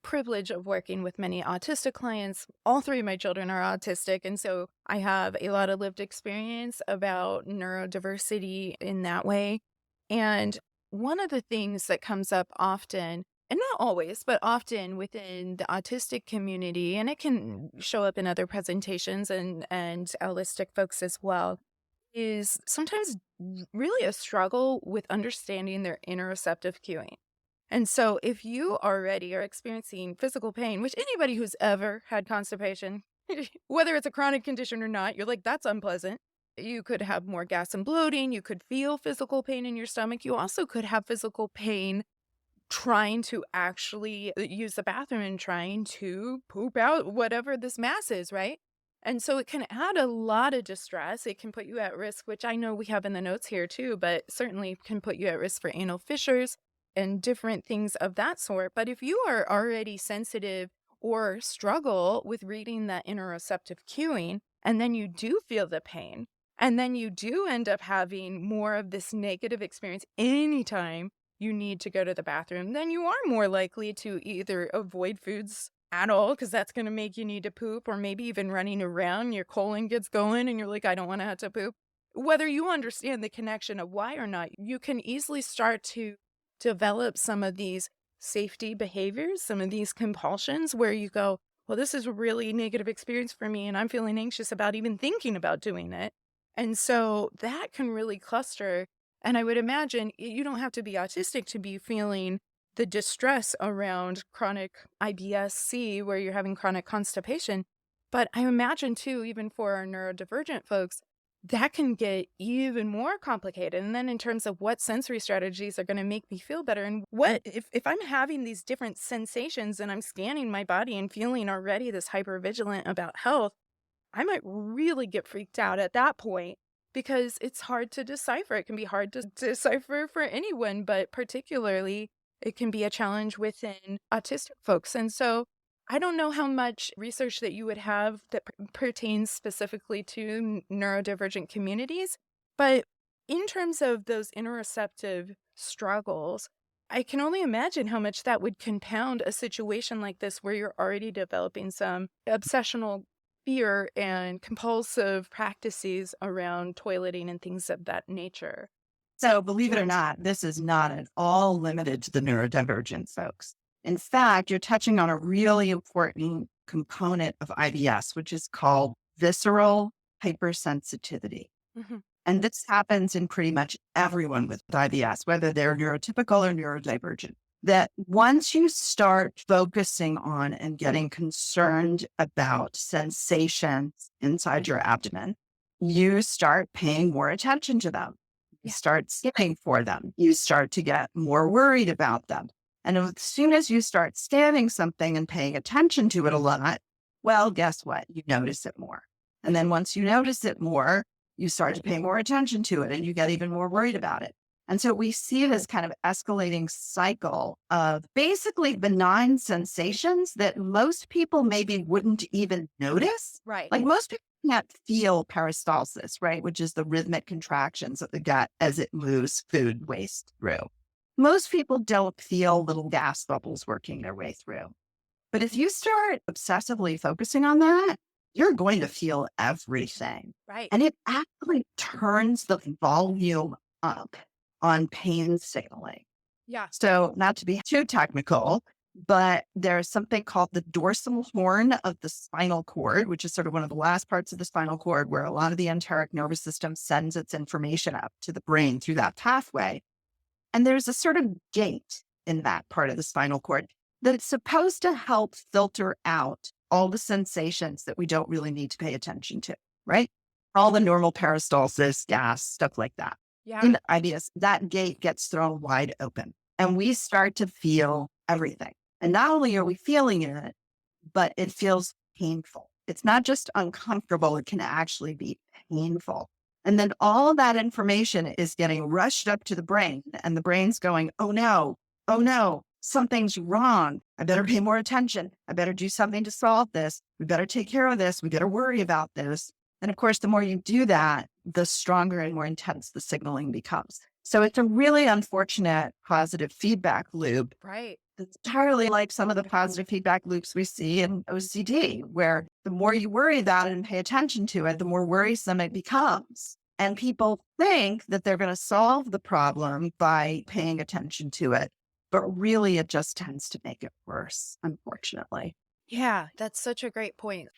privilege of working with many autistic clients. All three of my children are autistic. And so I have a lot of lived experience about neurodiversity in that way. And one of the things that comes up often, and not always, but often within the autistic community, and it can show up in other presentations and allistic folks as well, is sometimes really a struggle with understanding their interoceptive cueing. And so if you already are experiencing physical pain, which anybody who's ever had constipation, whether it's a chronic condition or not, you're like, that's unpleasant. You could have more gas and bloating. You could feel physical pain in your stomach. You also could have physical pain trying to actually use the bathroom and trying to poop out whatever this mass is, right? And so it can add a lot of distress. It can put you at risk, which I know we have in the notes here too, but certainly can put you at risk for anal fissures and different things of that sort. But if you are already sensitive or struggle with reading that interoceptive cueing, and then you do feel the pain, and then you do end up having more of this negative experience anytime you need to go to the bathroom, then you are more likely to either avoid foods at all, because that's going to make you need to poop, or maybe even running around, your colon gets going and you're like, I don't want to have to poop. Whether you understand the connection of why or not, you can easily start to develop some of these safety behaviors, some of these compulsions where you go, well, this is a really negative experience for me and I'm feeling anxious about even thinking about doing it. And so that can really cluster. And I would imagine you don't have to be autistic to be feeling the distress around chronic IBS-C where you're having chronic constipation. But I imagine too, even for our neurodivergent folks, that can get even more complicated. And then in terms of what sensory strategies are going to make me feel better, and what if I'm having these different sensations and I'm scanning my body and feeling already this hypervigilant about health, I might really get freaked out at that point because it's hard to decipher. It can be hard to decipher for anyone, but particularly it can be a challenge within autistic folks. And so I don't know how much research that you would have that pertains specifically to neurodivergent communities, but in terms of those interoceptive struggles, I can only imagine how much that would compound a situation like this where you're already developing some obsessional fear and compulsive practices around toileting and things of that nature. So believe it or not, this is not at all limited to the neurodivergent folks. In fact, you're touching on a really important component of IBS, which is called visceral hypersensitivity. Mhm. And this happens in pretty much everyone with IBS, whether they're neurotypical or neurodivergent. That once you start focusing on and getting concerned about sensations inside your abdomen, you start paying more attention to them. You Yeah. start scanning for them. You start to get more worried about them. And as soon as you start scanning something and paying attention to it a lot, well, guess what? You notice it more. And then once you notice it more, you start to pay more attention to it and you get even more worried about it. And so we see this kind of escalating cycle of basically benign sensations that most people maybe wouldn't even notice. Right. Like most people can't feel peristalsis, right? Which is the rhythmic contractions of the gut as it moves food waste through. Most people don't feel little gas bubbles working their way through. But if you start obsessively focusing on that, you're going to feel everything. Right. And it actually turns the volume up on pain signaling. Yeah. So, not to be too technical, but there's something called the dorsal horn of the spinal cord, which is sort of one of the last parts of the spinal cord where a lot of the enteric nervous system sends its information up to the brain through that pathway. And there's a sort of gate in that part of the spinal cord that's supposed to help filter out all the sensations that we don't really need to pay attention to, right? All the normal peristalsis, gas, stuff like that. Yeah. In IBS, that gate gets thrown wide open and we start to feel everything. And not only are we feeling it, but it feels painful. It's not just uncomfortable, it can actually be painful. And then all that information is getting rushed up to the brain, and the brain's going, oh no, something's wrong. I better pay more attention. I better do something to solve this. We better take care of this. We better worry about this. And of course, the more you do that, the stronger and more intense the signaling becomes. So it's a really unfortunate positive feedback loop. Right. It's entirely like some of the positive feedback loops we see in OCD, where the more you worry about it and pay attention to it, the more worrisome it becomes. And people think that they're going to solve the problem by paying attention to it. But really, it just tends to make it worse, unfortunately. Yeah, that's such a great point.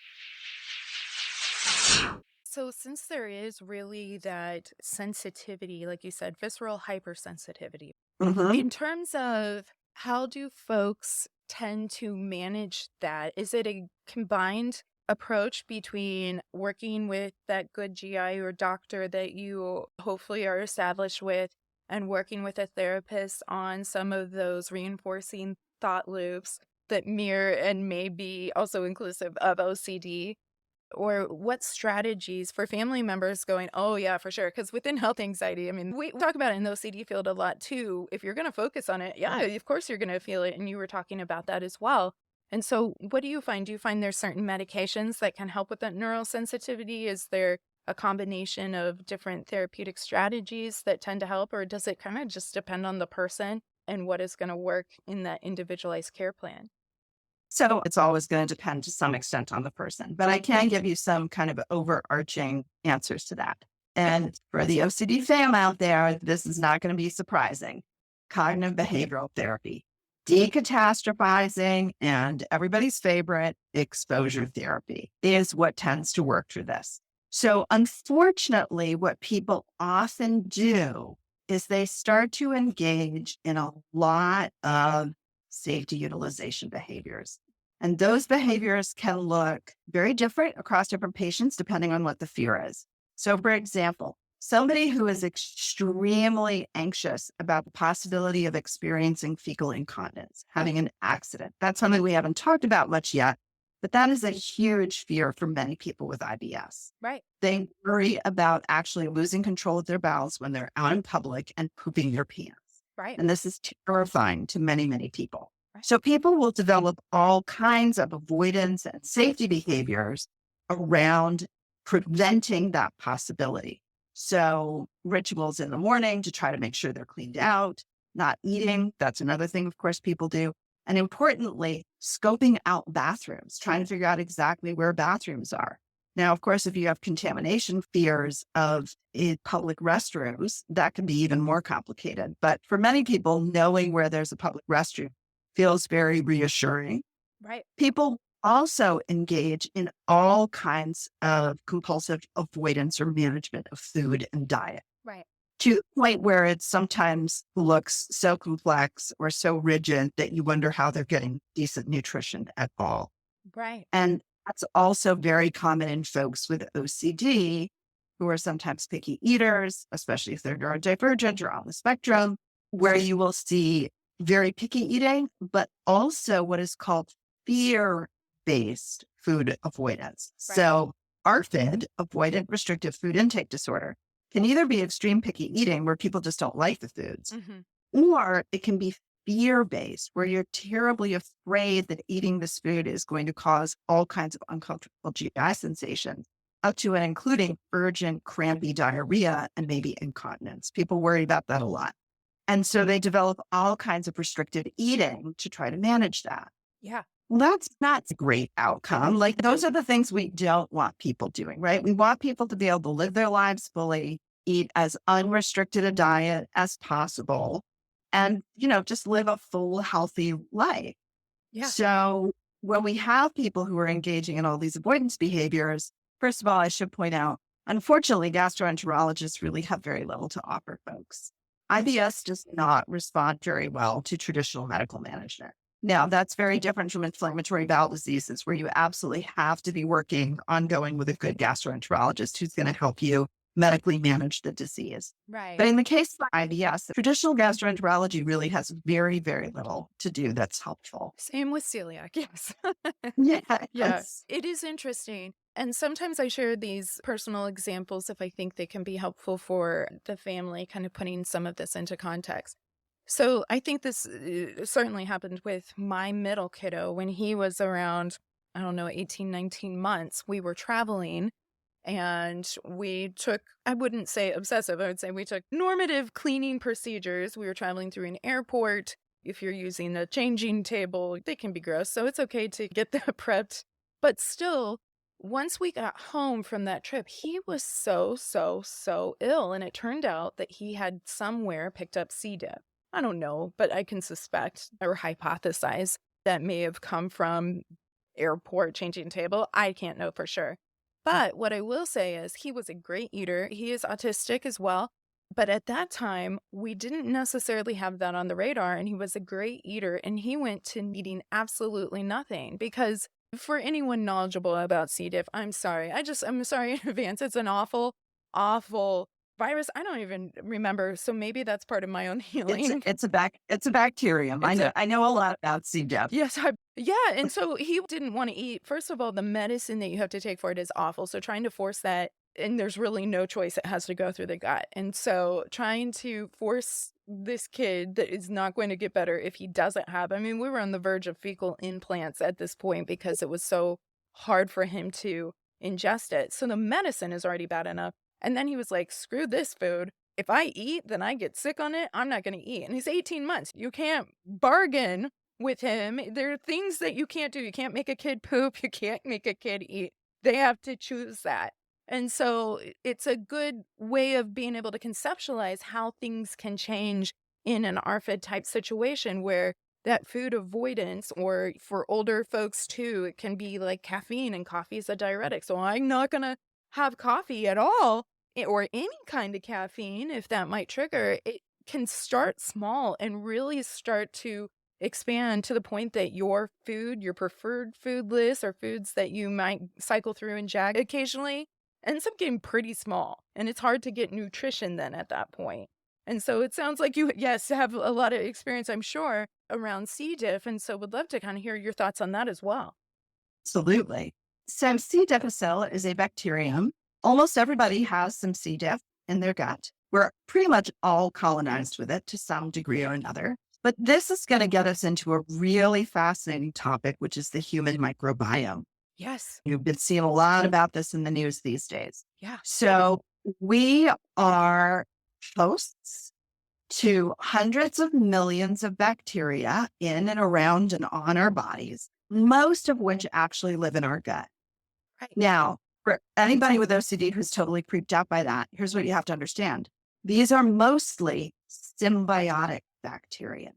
So, since there is really that sensitivity, like you said, visceral hypersensitivity, Hmm. in terms of how do folks tend to manage that? Is it a combined approach between working with that good GI or doctor that you hopefully are established with and working with a therapist on some of those reinforcing thought loops that mirror and may be also inclusive of OCD? Or what strategies for family members going, oh, yeah, for sure. Because within health anxiety, I mean, we talk about it in the OCD field a lot too. If you're going to focus on it, yeah, of course you're going to feel it. And you were talking about that as well. And so, what do you find? Do you find there's certain medications that can help with that neural sensitivity? Is there a combination of different therapeutic strategies that tend to help? Or does it kind of just depend on the person and what is going to work in that individualized care plan? So it's always going to depend to some extent on the person, but I can give you some kind of overarching answers to that. And for the OCD fam out there, this is not going to be surprising. Cognitive behavioral therapy, decatastrophizing, and everybody's favorite exposure therapy is what tends to work through this. So unfortunately, what people often do is they start to engage in a lot of safety utilization behaviors. And those behaviors can look very different across different patients depending on what the fear is. So, for example, somebody who is extremely anxious about the possibility of experiencing fecal incontinence, having an accident, that's something we haven't talked about much yet, but that is a huge fear for many people with IBS. Right, They worry about actually losing control of their bowels when they're out in public and pooping their pants. right, And this is terrifying to many, many people. right, So people will develop all kinds of avoidance and safety behaviors around preventing that possibility. So rituals in the morning to try to make sure they're cleaned out, not eating. That's another thing, of course, people do. And importantly, scoping out bathrooms, trying to figure out exactly where bathrooms are. Now, of course, if you have contamination fears of public restrooms, that can be even more complicated. But for many people, knowing where there's a public restroom feels very reassuring. right, People also engage in all kinds of compulsive avoidance or management of food and diet right, to the point where it sometimes looks so complex or so rigid that you wonder how they're getting decent nutrition at all. right. And that's also very common in folks with OCD who are sometimes picky eaters, especially if they're neurodivergent or on the spectrum, where you will see very picky eating, but also what is called fear based food avoidance. Right. So, ARFID, avoidant restrictive food intake disorder, can either be extreme picky eating where people just don't like the foods, Mhm. or it can be fear based, where you're terribly afraid that eating this food is going to cause all kinds of uncomfortable GI sensations, up to and including urgent, crampy diarrhea and maybe incontinence. People worry about that a lot. And so they develop all kinds of restrictive eating to try to manage that. Yeah. Well, that's not a great outcome. Like, those are the things we don't want people doing, right? We want people to be able to live their lives fully, eat as unrestricted a diet as possible, and, just live a full, healthy life. Yeah. So when we have people who are engaging in all these avoidance behaviors, first of all, I should point out, unfortunately, gastroenterologists really have very little to offer folks. IBS does not respond very well to traditional medical management. Now, that's very different from inflammatory bowel diseases, where you absolutely have to be working ongoing with a good gastroenterologist who's going to help you medically manage the disease. Right. But in the case of IBS, traditional gastroenterology really has very, very little to do that's helpful. Same with celiac. Yes. Yeah. Yes. It is interesting. And sometimes I share these personal examples if I think they can be helpful for the family, kind of putting some of this into context. So I think this certainly happened with my middle kiddo when he was around, I don't know, 18, 19 months. We were traveling and we took, I wouldn't say obsessive, I would say we took normative cleaning procedures. We were traveling through an airport. If you're using a changing table, they can be gross. So it's okay to get that prepped. But still, once we got home from that trip, he was so ill. And it turned out that he had somewhere picked up C. diff. I don't know, but I can suspect or hypothesize that may have come from airport changing table. I can't know for sure. But what I will say is he was a great eater. He is autistic as well. But at that time, we didn't necessarily have that on the radar. And he was a great eater. And he went to eating absolutely nothing because for anyone knowledgeable about C. diff, I'm sorry. I'm sorry in advance. It's an awful, awful virus. I don't even remember. So maybe that's part of my own healing. It's a bacterium. It's a I know a lot about C. diff. Yes, yeah, and so he didn't wanna eat. First of all, the medicine that you have to take for it is awful, so trying to force that and there's really no choice, it has to go through the gut, and so trying to force this kid that is not going to get better if he doesn't have, I mean, we were on the verge of fecal implants at this point because it was so hard for him to ingest it, so the medicine is already bad enough, and then he was like, "Screw this food. If I eat, then I get sick on it, I'm not gonna eat," and he's 18 months. You can't bargain with him. There are things that you can't do. You can't make a kid poop. You can't make a kid eat. They have to choose that. And so it's a good way of being able to conceptualize how things can change in an RFID type situation where that food avoidance, or for older folks too, it can be like caffeine, and coffee is a diuretic. So I'm not going to have coffee at all or any kind of caffeine if that might trigger. It can start small and really start to expand to the point that your food, your preferred food list, or foods that you might cycle through and jag occasionally ends up getting pretty small. And it's hard to get nutrition then at that point. And so it sounds like you, yes, have a lot of experience, I'm sure, around C. diff. And so would love to kind of hear your thoughts on that as well. Absolutely. So C. difficile is a bacterium. Almost everybody has some C. diff in their gut. We're pretty much all colonized with it to some degree or another. But this is going to get us into a really fascinating topic, which is the human microbiome. Yes. You've been seeing a lot about this in the news these days. Yeah. So we are hosts to hundreds of millions of bacteria in and around and on our bodies, most of which actually live in our gut. Right. Now, for anybody with OCD who's totally creeped out by that, here's what you have to understand. These are mostly symbiotic bacteria.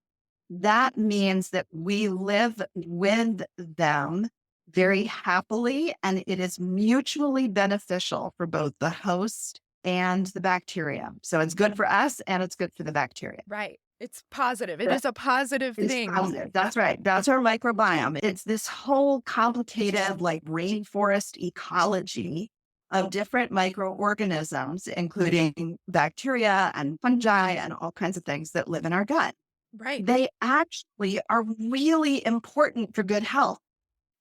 That means that we live with them very happily, and it is mutually beneficial for both the host and the bacteria. So it's good for us and it's good for the bacteria. Right. It's positive. It is a positive It's thing. positive. That's right. That's our microbiome. It's this whole complicated, like rainforest ecology of different microorganisms, including bacteria and fungi and all kinds of things that live in our gut. Right. They actually are really important for good health.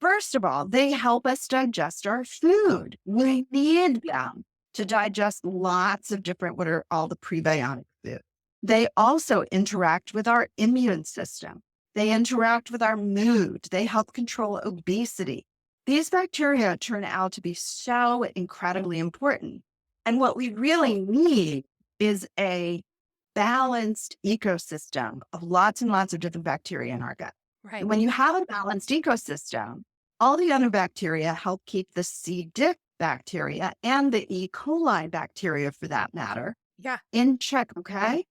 First of all, they help us digest our food. We need them to digest lots of different, what are all the prebiotic foods. They also interact with our immune system. They interact with our mood. They help control obesity. These bacteria turn out to be so incredibly important. And what we really need is a balanced ecosystem of lots and lots of different bacteria in our gut. Right. When you have a balanced ecosystem, all the other bacteria help keep the C. diff bacteria and the E. coli bacteria, for that matter, Yeah. in check. Okay.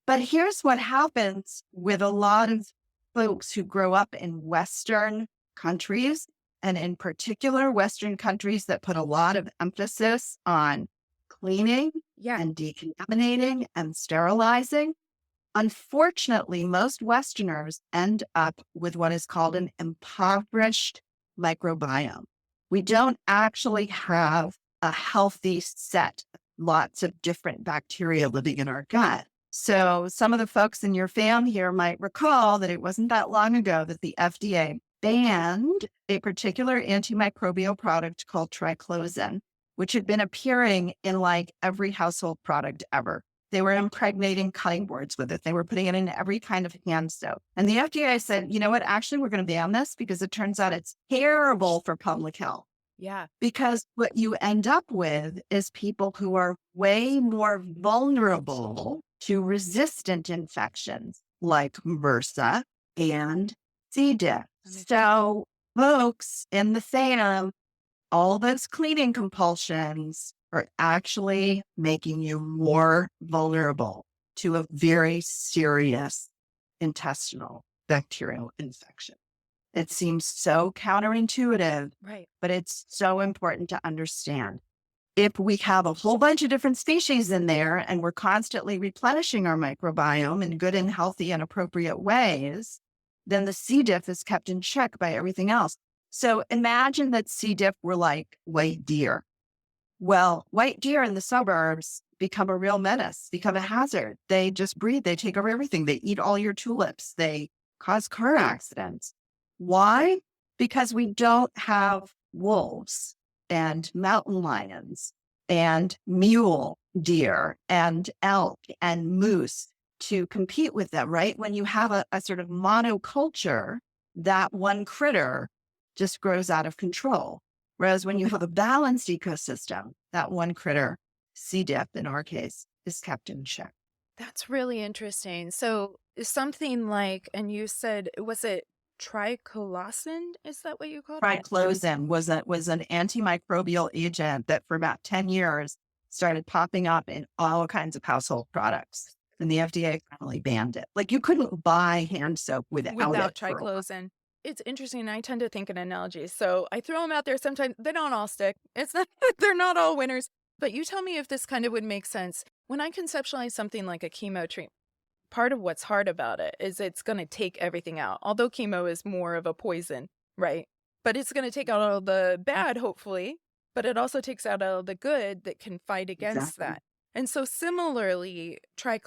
But here's what happens with a lot of folks who grow up in Western countries, and in particular, Western countries that put a lot of emphasis on cleaning Yeah. and decontaminating and sterilizing. Unfortunately, most Westerners end up with what is called an impoverished microbiome. We don't actually have a healthy set, lots of different bacteria living in our gut. So some of the folks in your fam here might recall that it wasn't that long ago that the FDA banned a particular antimicrobial product called triclosan, which had been appearing in like every household product ever. They were impregnating cutting boards with it. They were putting it in every kind of hand soap. And the FDA said, you know what, actually, we're going to ban this because it turns out it's terrible for public health. Yeah. Because what you end up with is people who are way more vulnerable to resistant infections like MRSA and C. diff. So folks in the fam, all those cleaning compulsions are actually making you more vulnerable to a very serious intestinal bacterial infection. It seems so counterintuitive, Right. but it's so important to understand. If we have a whole bunch of different species in there and we're constantly replenishing our microbiome in good and healthy and appropriate ways, then the C. diff is kept in check by everything else. So imagine that C. diff were like white deer. Well, white deer in the suburbs become a real menace, become a hazard. They just breed, they take over everything. They eat all your tulips, they cause car accidents. Why? Because we don't have wolves and mountain lions and mule deer and elk and moose to compete with them, right? When you have a sort of monoculture, that one critter just grows out of control. Whereas when you have a balanced ecosystem, that one critter, C. diff in our case, is kept in check. That's really interesting. So something like, and you said, was it triclosan? Is that what you called it? Triclosan was an antimicrobial agent that for about 10 years started popping up in all kinds of household products. And the FDA finally banned it. Like you couldn't buy hand soap without Without it for a while. triclosan. It's interesting. I tend to think in analogies. So I throw them out there sometimes. They don't all stick. It's not, they're not all winners. But you tell me if this kind of would make sense. When I conceptualize something like a chemo treatment, part of what's hard about it is it's going to take everything out. Although chemo is more of a poison, right? But it's going to take out all the bad, hopefully, but it also takes out all the good that can fight against Exactly. that. And so similarly,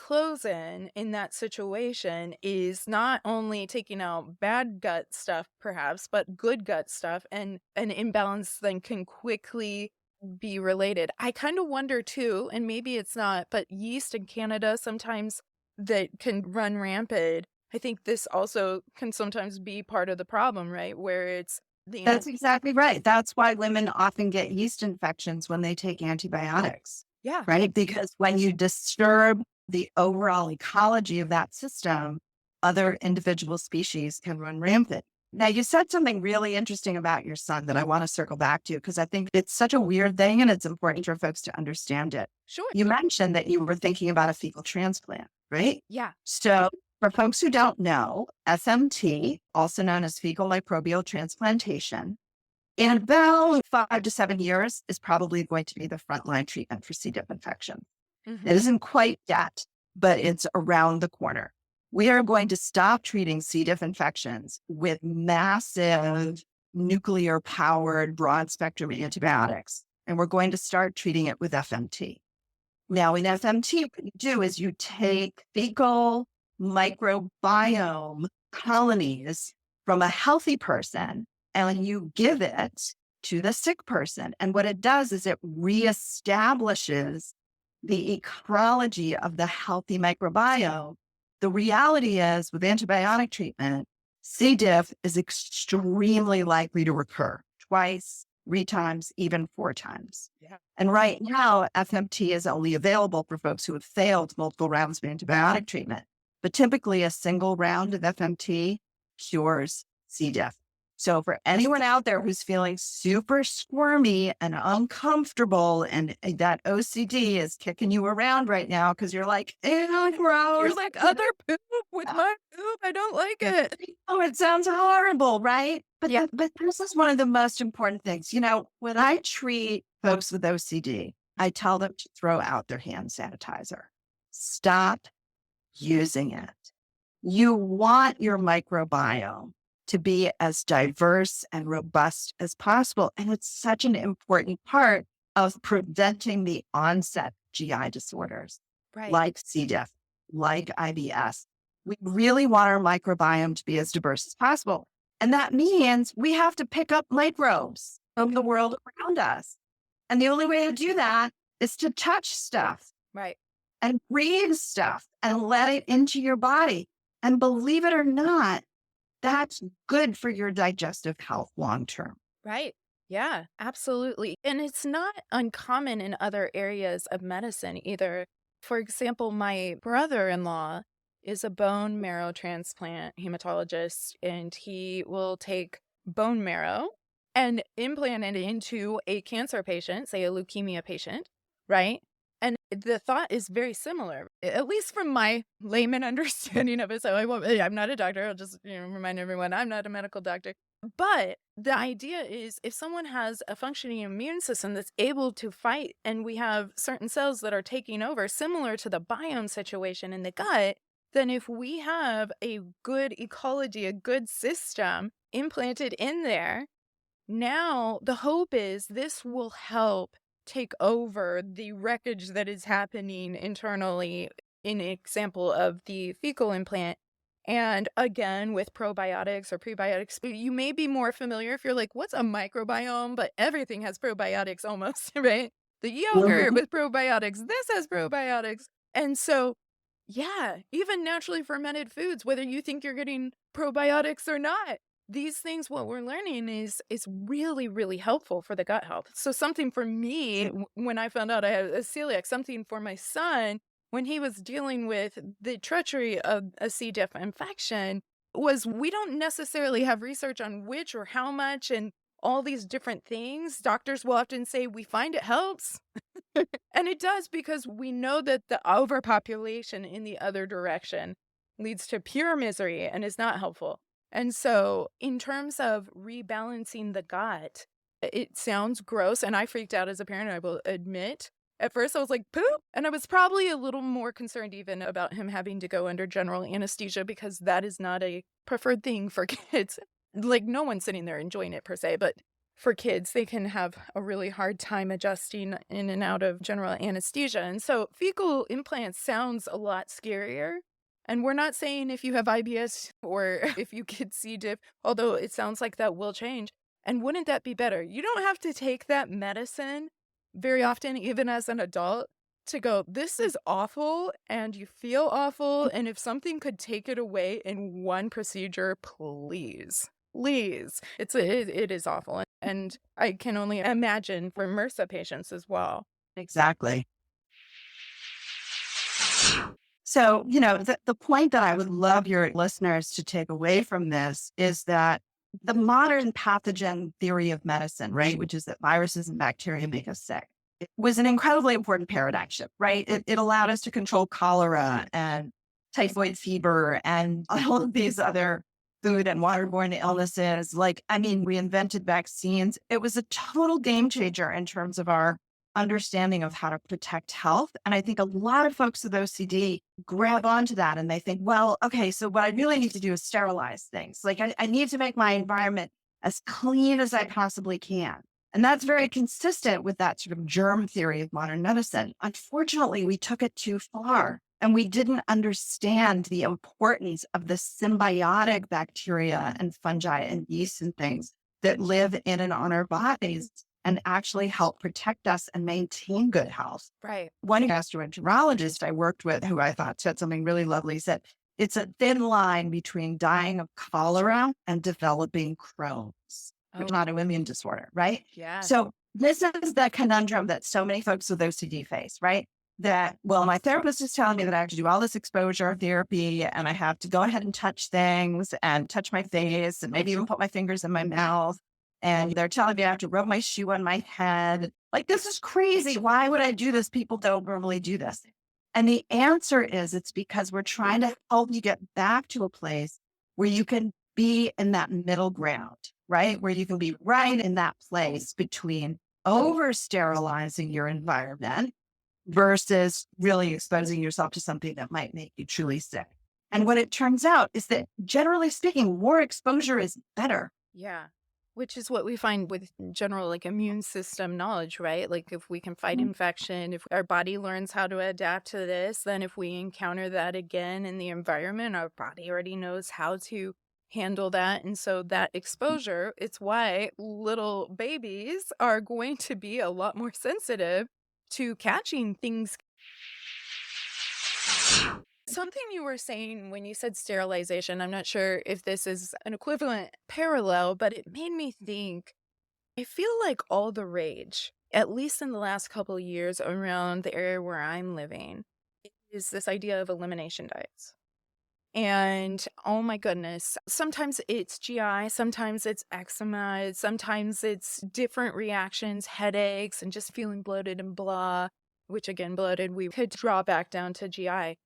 triclosan in that situation is not only taking out bad gut stuff, perhaps, but good gut stuff, and an imbalance then can quickly be related. I kind of wonder too, and maybe it's not, but yeast in Canada sometimes that can run rampant. I think this also can sometimes be part of the problem, right? Where it's the That's exactly right. That's why women often get yeast infections when they take antibiotics, yeah, right? Because when you disturb the overall ecology of that system, other individual species can run rampant. Now, you said something really interesting about your son that I want to circle back to because I think it's such a weird thing and it's important for folks to understand it. sure. You mentioned that you were thinking about a fecal transplant, right? Yeah. So, for folks who don't know, FMT, also known as fecal microbial transplantation, in about 5 to 7 years is probably going to be the frontline treatment for C. diff infection. It Hmm. isn't quite yet, but it's around the corner. We are going to stop treating C. diff infections with massive nuclear powered broad spectrum antibiotics, and we're going to start treating it with FMT. Now, in FMT, what you do is you take fecal microbiome colonies from a healthy person and you give it to the sick person. And what it does is it reestablishes the ecology of the healthy microbiome. The reality is, with antibiotic treatment, C. diff is extremely likely to recur twice, 3 times, even 4 times. Yeah. And right now, FMT is only available for folks who have failed multiple rounds of antibiotic treatment. But typically, a single round of FMT cures C. diff. So, for anyone out there who's feeling super squirmy and uncomfortable, and that OCD is kicking you around right now because you're like, ew, gross. You're like other poop with my poop. I don't like it. Oh, it sounds horrible, right? But Yeah. but this is one of the most important things. You know, when I treat folks with OCD, I tell them to throw out their hand sanitizer. Stop using it. You want your microbiome to be as diverse and robust as possible. And it's such an important part of preventing the onset of GI disorders Right. like C. diff, like IBS. We really want our microbiome to be as diverse as possible. And that means we have to pick up microbes from the world around us. And the only way to do that is to touch stuff Right. and breathe stuff and let it into your body. And believe it or not, that's good for your digestive health long term. Right. Yeah, absolutely. And it's not uncommon in other areas of medicine either. For example, my brother-in-law is a bone marrow transplant hematologist, and he will take bone marrow and implant it into a cancer patient, say a leukemia patient, right? And the thought is very similar. at least from my layman understanding of it. So I'm not a doctor. I'll just, remind everyone I'm not a medical doctor. But the idea is if someone has a functioning immune system that's able to fight, and we have certain cells that are taking over, similar to the biome situation in the gut, then if we have a good ecology, a good system implanted in there, now the hope is this will help take over the wreckage that is happening internally, in example of the fecal implant. And again, with probiotics or prebiotics, but you may be more familiar if you're like, what's a microbiome? But everything has probiotics almost, right? The yogurt Mhm. with probiotics, this has probiotics. And so, yeah, even naturally fermented foods, whether you think you're getting probiotics or not, these things, what we're learning is really, really helpful for the gut health. So something for me, when I found out I had a celiac, something for my son when he was dealing with the treachery of a C. diff infection, was we don't necessarily have research on which or how much and all these different things. Doctors will often say, we find it helps. And it does, because we know that the overpopulation in the other direction leads to pure misery and is not helpful. And so, in terms of rebalancing the gut, it sounds gross. And I freaked out as a parent, I will admit. At first, I was like, poop. And I was probably a little more concerned even about him having to go under general anesthesia, because that is not a preferred thing for kids. Like, no one's sitting there enjoying it per se, but for kids, they can have a really hard time adjusting in and out of general anesthesia. And so fecal implants sounds a lot scarier. And we're not saying if you have IBS or if you get C. diff, although it sounds like that will change. And wouldn't that be better? You don't have to take that medicine very often, even as an adult, to go, this is awful and you feel awful. And if something could take it away in one procedure, please. Please. It is awful, and I can only imagine for MRSA patients as well. Exactly. So, the point that I would love your listeners to take away from this is that the modern pathogen theory of medicine, right, which is that viruses and bacteria make us sick, it was an incredibly important paradigm shift, right? It allowed us to control cholera and typhoid fever and all of these other food and waterborne illnesses. Like, I mean, we invented vaccines. It was a total game changer in terms of our understanding of how to protect health. And I think a lot of folks with OCD grab onto that and they think, well, okay, so what I really need to do is sterilize things. Like I need to make my environment as clean as I possibly can. And that's very consistent with that sort of germ theory of modern medicine. Unfortunately, we took it too far and we didn't understand the importance of the symbiotic bacteria and fungi and yeast and things that live in and on our bodies and actually help protect us and maintain good health. Right. One gastroenterologist I worked with, who I thought said something really lovely, said, it's a thin line between dying of cholera and developing Crohn's, which is Oh, an autoimmune disorder, right? yeah. So this is the conundrum that so many folks with OCD face, right? That, well, my therapist is telling me that I have to do all this exposure therapy and I have to go ahead and touch things and touch my face and maybe even put my fingers in my mouth. And they're telling me I have to rub my shoe on my head. Like, this is crazy. Why would I do this? People don't normally do this. And the answer is it's because we're trying to help you get back to a place where you can be in that middle ground, right? Where you can be right in that place between over sterilizing your environment versus really exposing yourself to something that might make you truly sick. And what it turns out is that generally speaking, more exposure is better. Yeah. Which is what we find with general, like, immune system knowledge, right? Like, if we can fight infection, if our body learns how to adapt to this, then if we encounter that again in the environment, our body already knows how to handle that. And so that exposure, it's why little babies are going to be a lot more sensitive to catching things. Something you were saying when you said sterilization, I'm not sure if this is an equivalent parallel, but it made me think. I feel like all the rage, at least in the last couple of years around the area where I'm living, is this idea of elimination diets. And oh my goodness, sometimes it's GI, sometimes it's eczema, sometimes it's different reactions, headaches, and just feeling bloated and blah. which again, bloated, we could draw back down to GI.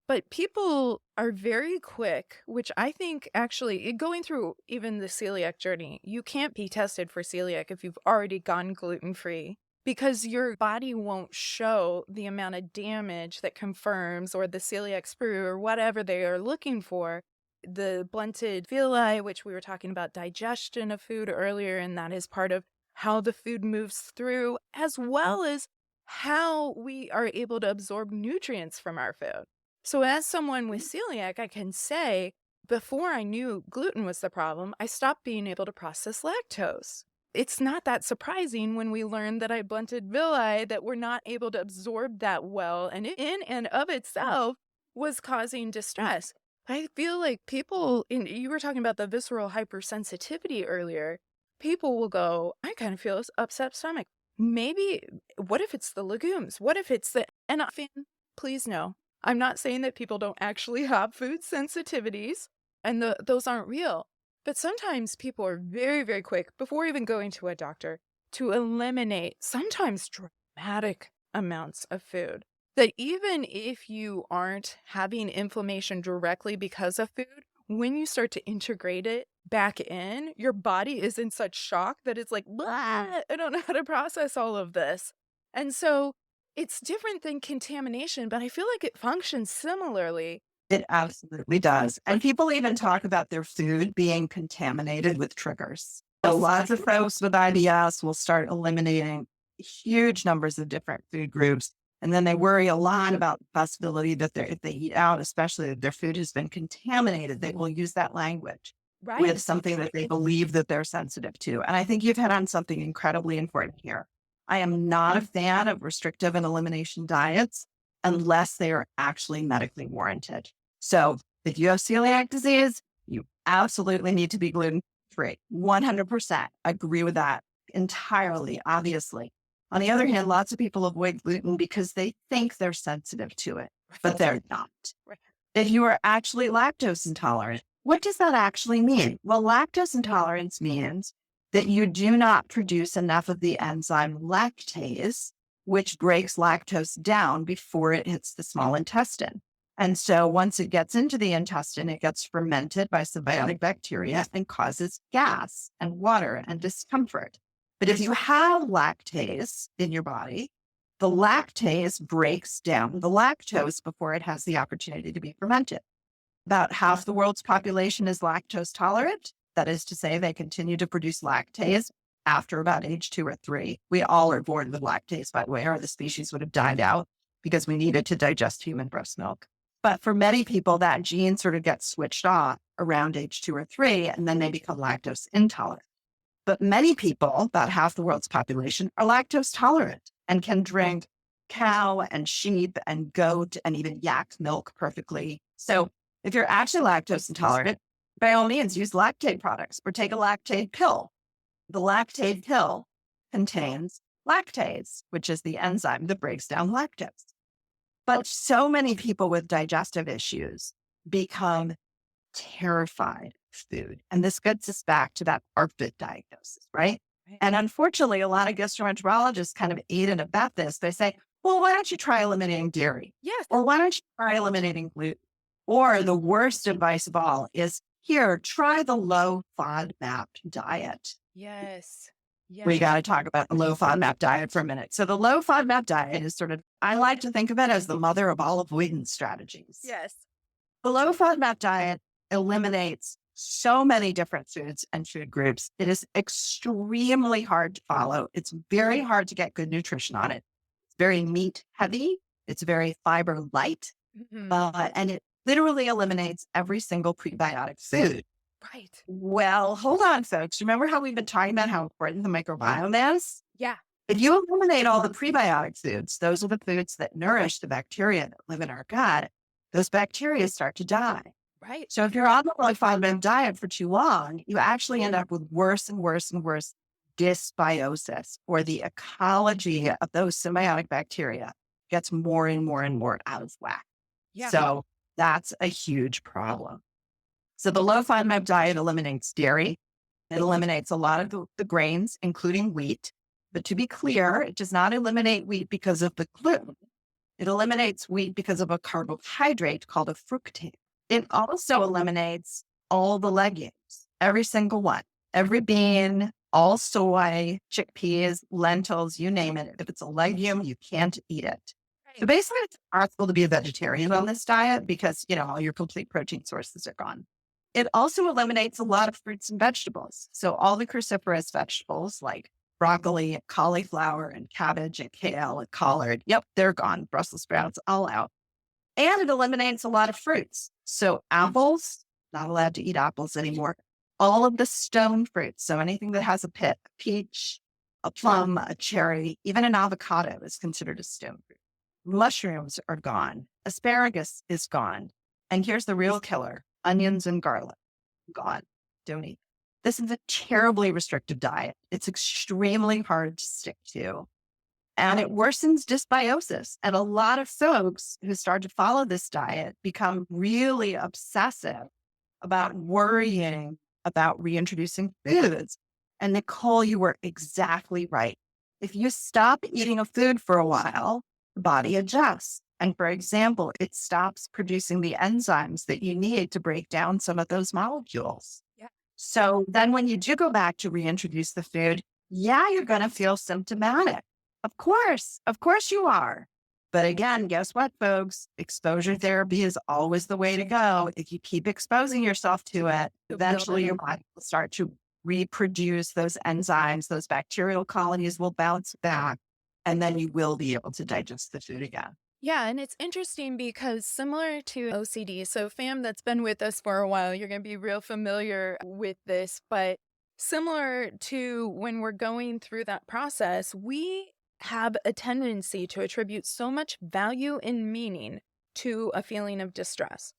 But people are very quick, which I think actually going through even the celiac journey, you can't be tested for celiac if you've already gone gluten-free because your body won't show the amount of damage that confirms or the celiac sprue or whatever they are looking for. The blunted villi, which we were talking about digestion of food earlier, and that is part of how the food moves through, as well as how we are able to absorb nutrients from our food. So, as someone with celiac, I can say before I knew gluten was the problem, I stopped being able to process lactose. It's not that surprising when we learn that I had blunted villi that were not able to absorb that well, and it in and of itself was causing distress. I feel like people, you were talking about the visceral hypersensitivity earlier, people will go, I kind of feel this upset stomach. Maybe, what if it's the legumes? What if it's the, and please no. I'm not saying that people don't actually have food sensitivities and those aren't real. But sometimes people are very, very quick before even going to a doctor to eliminate sometimes dramatic amounts of food. That even if you aren't having inflammation directly because of food, when you start to integrate it back in, your body is in such shock that it's like, "Blah, I don't know how to process all of this." And so it's different than contamination, but I feel like it functions similarly. It absolutely does. And people even talk about their food being contaminated with triggers. So lots of folks with IBS will start eliminating huge numbers of different food groups. And then they worry a lot about the possibility that if they eat out, especially if their food has been contaminated, they will use that language with Right. something that they believe that they're sensitive to. And I think you've hit on something incredibly important here. I am not a fan of restrictive and elimination diets unless they are actually medically warranted. So if you have celiac disease, you absolutely need to be gluten free. 100% agree with that entirely, obviously. On the other hand, lots of people avoid gluten because they think they're sensitive to it, but they're not. Right. If you are actually lactose intolerant, what does that actually mean? Well, lactose intolerance means that you do not produce enough of the enzyme lactase, which breaks lactose down before it hits the small intestine. And so once it gets into the intestine, it gets fermented by symbiotic bacteria and causes gas and water and discomfort. But if you have lactase in your body, the lactase breaks down the lactose before it has the opportunity to be fermented. About half the world's population is lactose tolerant. That is to say, they continue to produce lactase after about age 2 or 3. We all are born with lactase, by the way, or the species would have died out because we needed to digest human breast milk. But for many people, that gene sort of gets switched off around age 2 or 3, and then they become lactose intolerant. But many people, about half the world's population, are lactose tolerant and can drink cow and sheep and goat and even yak milk perfectly. So if you're actually lactose intolerant, by all means, use lactate products or take a lactate pill. The lactate pill contains lactase, which is the enzyme that breaks down lactose. But so many people with digestive issues become terrified of food. And this gets us back to that ARFID diagnosis, right? Right. And unfortunately, a lot of gastroenterologists kind of aid and abet this. They say, well, why don't you try eliminating dairy? Yes. Or why don't you try eliminating gluten? Or the worst advice of all is, here, try the low FODMAP diet. Yes. We Yes. got to talk about the low FODMAP diet for a minute. So the low FODMAP diet is sort of, I like to think of it as the mother of all avoidance strategies. Yes. The low FODMAP diet eliminates so many different foods and food groups. It is extremely hard to follow. It's very hard to get good nutrition on it. It's very meat heavy. It's very fiber light. And it literally eliminates every single prebiotic food. Right. Well, hold on, folks. Remember how we've been talking about how important the microbiome is? Yeah. If you eliminate all the prebiotic foods, those are the foods that nourish the bacteria that live in our gut, those bacteria start to die. Right. So if you're on the low FODMAP diet for too long, you actually end up with worse and worse and worse dysbiosis, or the ecology of those symbiotic bacteria gets more and more and more out of whack. Yeah. So that's a huge problem. So the low FODMAP diet eliminates dairy. It eliminates a lot of the grains, including wheat. But to be clear, it does not eliminate wheat because of the gluten. It eliminates wheat because of a carbohydrate called a fructose. It also eliminates all the legumes, every single one, every bean, all soy, chickpeas, lentils, you name it. If it's a legume, you can't eat it. So Right. basically, it's possible to be a vegetarian on this diet because, all your complete protein sources are gone. It also eliminates a lot of fruits and vegetables. So all the cruciferous vegetables like broccoli, and cauliflower, and cabbage, and kale, and collard. Yep, they're gone. Brussels sprouts, all out. And it eliminates a lot of fruits. So apples, not allowed to eat apples anymore. All of the stone fruits. So anything that has a pit, a peach, a plum, a cherry, even an avocado is considered a stone fruit. Mushrooms are gone. Asparagus is gone. And here's the real killer, onions and garlic, gone. Don't eat. This is a terribly restrictive diet. It's extremely hard to stick to. And it worsens dysbiosis. And a lot of folks who start to follow this diet become really obsessive about worrying about reintroducing foods. And Nicole, you were exactly right. If you stop eating a food for a while, the body adjusts. And for example, it stops producing the enzymes that you need to break down some of those molecules. Yeah. So then when you do go back to reintroduce the food, yeah, you're going to feel symptomatic. Of course you are. But again, guess what, folks? Exposure therapy is always the way to go. If you keep exposing yourself to it, eventually your body will start to reproduce those enzymes, those bacterial colonies will bounce back, and then you will be able to digest the food again. Yeah, and it's interesting because similar to OCD, so fam that's been with us for a while, you're going to be real familiar with this, but similar to when we're going through that process, we have a tendency to attribute so much value and meaning to a feeling of distress.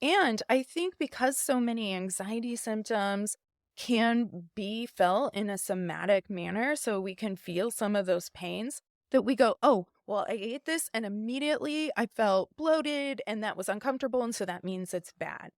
And I think because so many anxiety symptoms can be felt in a somatic manner, so we can feel some of those pains, that we go, oh, well, I ate this and immediately I felt bloated and that was uncomfortable. And so that means it's bad.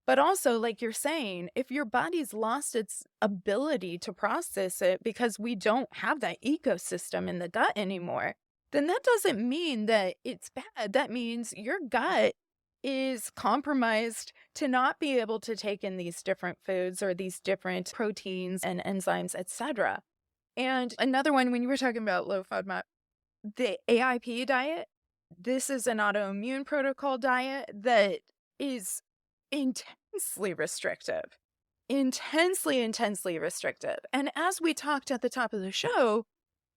But also, like you're saying, if your body's lost its ability to process it because we don't have that ecosystem in the gut anymore, then that doesn't mean that it's bad. That means your gut is compromised to not be able to take in these different foods or these different proteins and enzymes, etc. And another one, when you were talking about low FODMAP, the AIP diet, this is an autoimmune protocol diet that is intensely restrictive, intensely restrictive. And as we talked at the top of the show,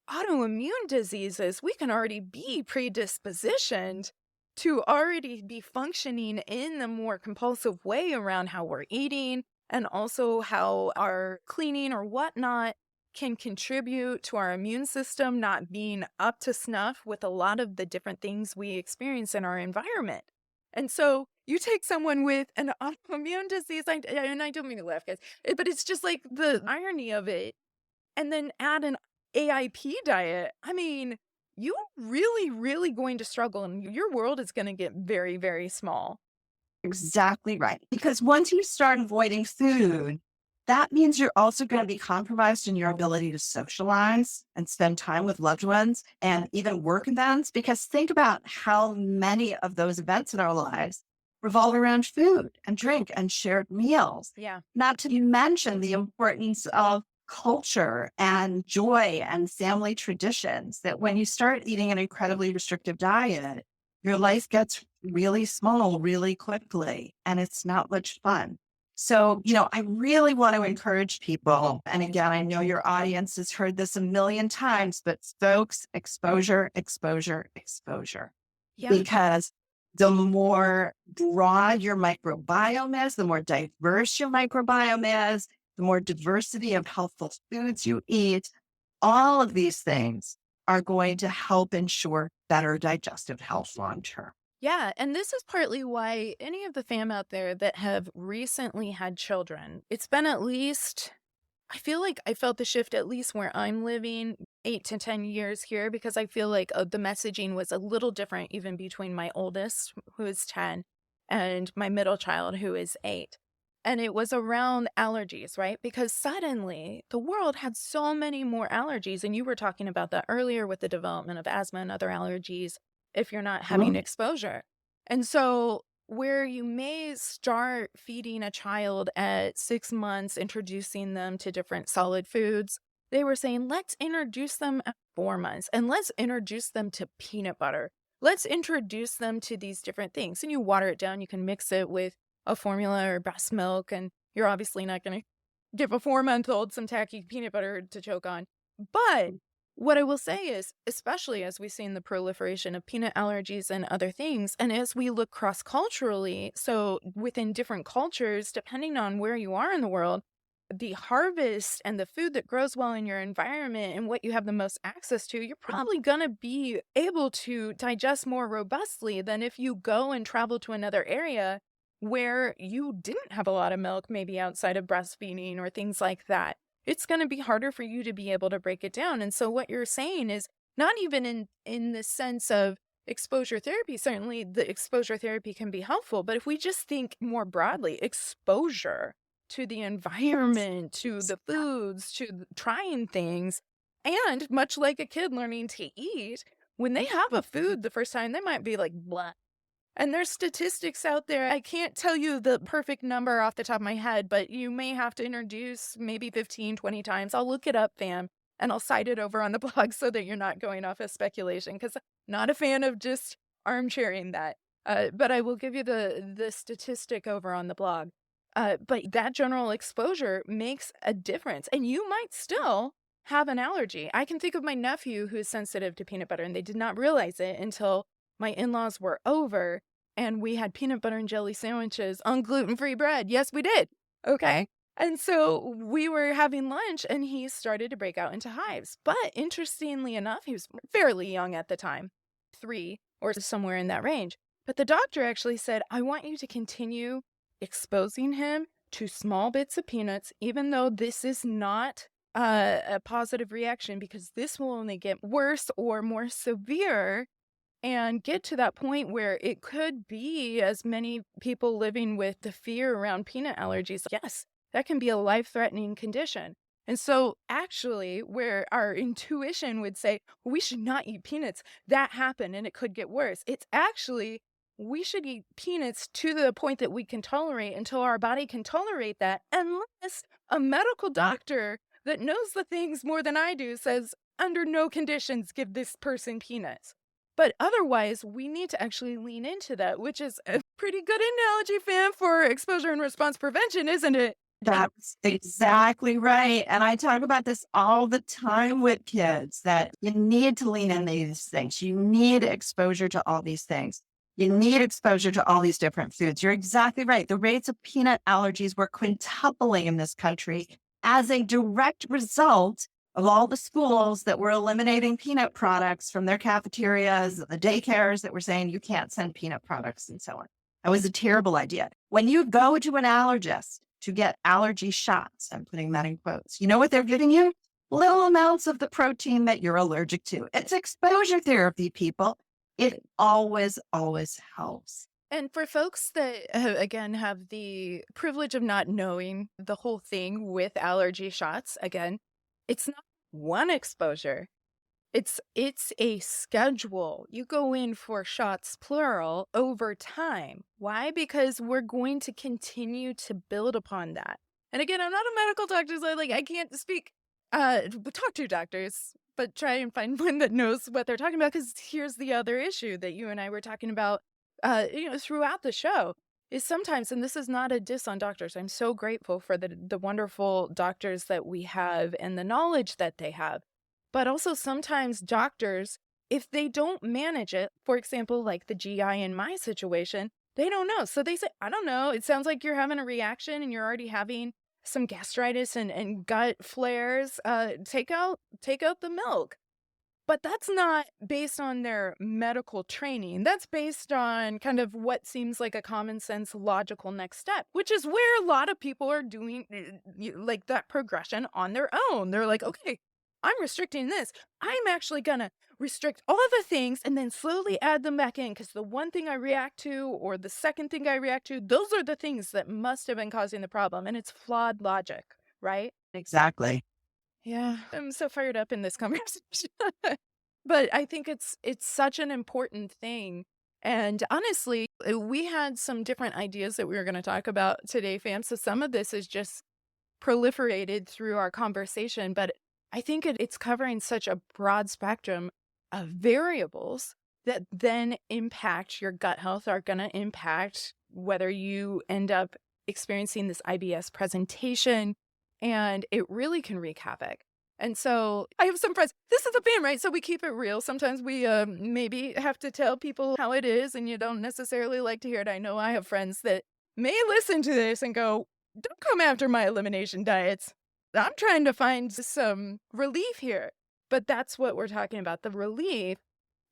autoimmune diseases, we can already be predispositioned to already be functioning in a more compulsive way around how we're eating and also how our cleaning or whatnot can contribute to our immune system not being up to snuff with a lot of the different things we experience in our environment. And so you take someone with an autoimmune disease, and I don't mean to laugh, guys, but it's just like the irony of it, and then add an AIP diet. I mean, you're really going to struggle, and your world is going to get very small. Exactly right. Because once you start avoiding food, that means you're also going to be compromised in your ability to socialize and spend time with loved ones and even work events. Because think about how many of those events in our lives revolve around food and drink and shared meals. Yeah. Not to mention the importance of culture and joy and family traditions, that when you start eating an incredibly restrictive diet, your life gets really small really quickly and it's not much fun. So, I really want to encourage people. And again, I know your audience has heard this a million times, but folks, exposure. Yeah. Because the more broad your microbiome is, the more diverse your microbiome is, the more diversity of healthful foods you eat, all of these things are going to help ensure better digestive health long term. Yeah, and this is partly why any of the fam out there that have recently had children, it's been at least, I feel like I felt the shift at least where I'm living 8 to 10 years here because I feel like the messaging was a little different even between my oldest, who is 10, and my middle child, who is 8. And it was around allergies, right? Because suddenly the world had so many more allergies. And you were talking about that earlier with the development of asthma and other allergies if you're not having Mhm. exposure. And so, where you may start feeding a child at 6 months, introducing them to different solid foods, they were saying, let's introduce them at 4 months and let's introduce them to peanut butter. Let's introduce them to these different things. And you water it down, you can mix it with a formula or breast milk, and you're obviously not going to give a 4-month-old some tacky peanut butter to choke on. But what I will say is, especially as we see in the proliferation of peanut allergies and other things, and as we look cross culturally, so within different cultures, depending on where you are in the world, the harvest and the food that grows well in your environment and what you have the most access to, you're probably going to be able to digest more robustly than if you go and travel to another area where you didn't have a lot of milk, maybe outside of breastfeeding or things like that. It's going to be harder for you to be able to break it down. And so what you're saying is not even in the sense of exposure therapy. Certainly the exposure therapy can be helpful, but if we just think more broadly, exposure to the environment, to the foods, to trying things, and much like a kid learning to eat, when they have a food the first time, they might be like, blah. And there's statistics out there. I can't tell you the perfect number off the top of my head, but you may have to introduce maybe 15, 20 times. I'll look it up, fam, and I'll cite it over on the blog so that you're not going off of speculation, because I'm not a fan of just armchairing that. But I will give you the statistic over on the blog. But that general exposure makes a difference, and you might still have an allergy. I can think of my nephew who's sensitive to peanut butter, and they did not realize it until my in-laws were over and we had peanut butter and jelly sandwiches on gluten-free bread. Yes, we did. Okay. And so we were having lunch and he started to break out into hives. But interestingly enough, he was fairly young at the time, 3 or somewhere in that range. But the doctor actually said, I want you to continue exposing him to small bits of peanuts, even though this is not a positive reaction, because this will only get worse or more severe and get to that point where it could be, as many people living with the fear around peanut allergies, yes, that can be a life-threatening condition. And so actually, where our intuition would say, we should not eat peanuts, that happened and it could get worse. It's actually, we should eat peanuts to the point that we can tolerate until our body can tolerate that, unless a medical doctor that knows the things more than I do says, under no conditions give this person peanuts. But otherwise, we need to actually lean into that, which is a pretty good analogy, fam, for exposure and response prevention, isn't it? That's exactly right. And I talk about this all the time with kids that you need to lean into these things. You need exposure to all these things. You need exposure to all these different foods. You're exactly right. The rates of peanut allergies were quintupling in this country as a direct result of all the schools that were eliminating peanut products from their cafeterias, the daycares that were saying you can't send peanut products and so on. That was a terrible idea. When you go to an allergist to get allergy shots, I'm putting that in quotes, you know what they're giving you? Little amounts of the protein that you're allergic to. It's exposure therapy, people. It always, always helps. And for folks that, again, have the privilege of not knowing the whole thing with allergy shots, again, it's not one exposure. It's a schedule. You go in for shots, plural, over time. Why? Because we're going to continue to build upon that. And again, I'm not a medical doctor, so I can't speak, talk to doctors, but try and find one that knows what they're talking about. Because here's the other issue that you and I were talking about, throughout the show. Is sometimes, and this is not a diss on doctors, I'm so grateful for the wonderful doctors that we have and the knowledge that they have. But also sometimes doctors, if they don't manage it, for example, like the GI in my situation, they don't know. So they say, I don't know, it sounds like you're having a reaction and you're already having some gastritis and gut flares. Take out the milk. But that's not based on their medical training. That's based on kind of what seems like a common sense, logical next step, which is where a lot of people are doing like that progression on their own. They're like, okay, I'm restricting this. I'm actually gonna restrict all the things and then slowly add them back in because the one thing I react to or the second thing I react to, those are the things that must have been causing the problem. And it's flawed logic, right? Exactly. Yeah, I'm so fired up in this conversation. But I think it's such an important thing. And honestly, we had some different ideas that we were going to talk about today, fam. So some of this is just proliferated through our conversation, but I think it's covering such a broad spectrum of variables that then impact your gut health, are going to impact whether you end up experiencing this IBS presentation, and it really can wreak havoc. And so I have some friends, this is a fam, right? So we keep it real. Sometimes we maybe have to tell people how it is, and you don't necessarily like to hear it. I know I have friends that may listen to this and go, don't come after my elimination diets. I'm trying to find some relief here. But that's what we're talking about, the relief.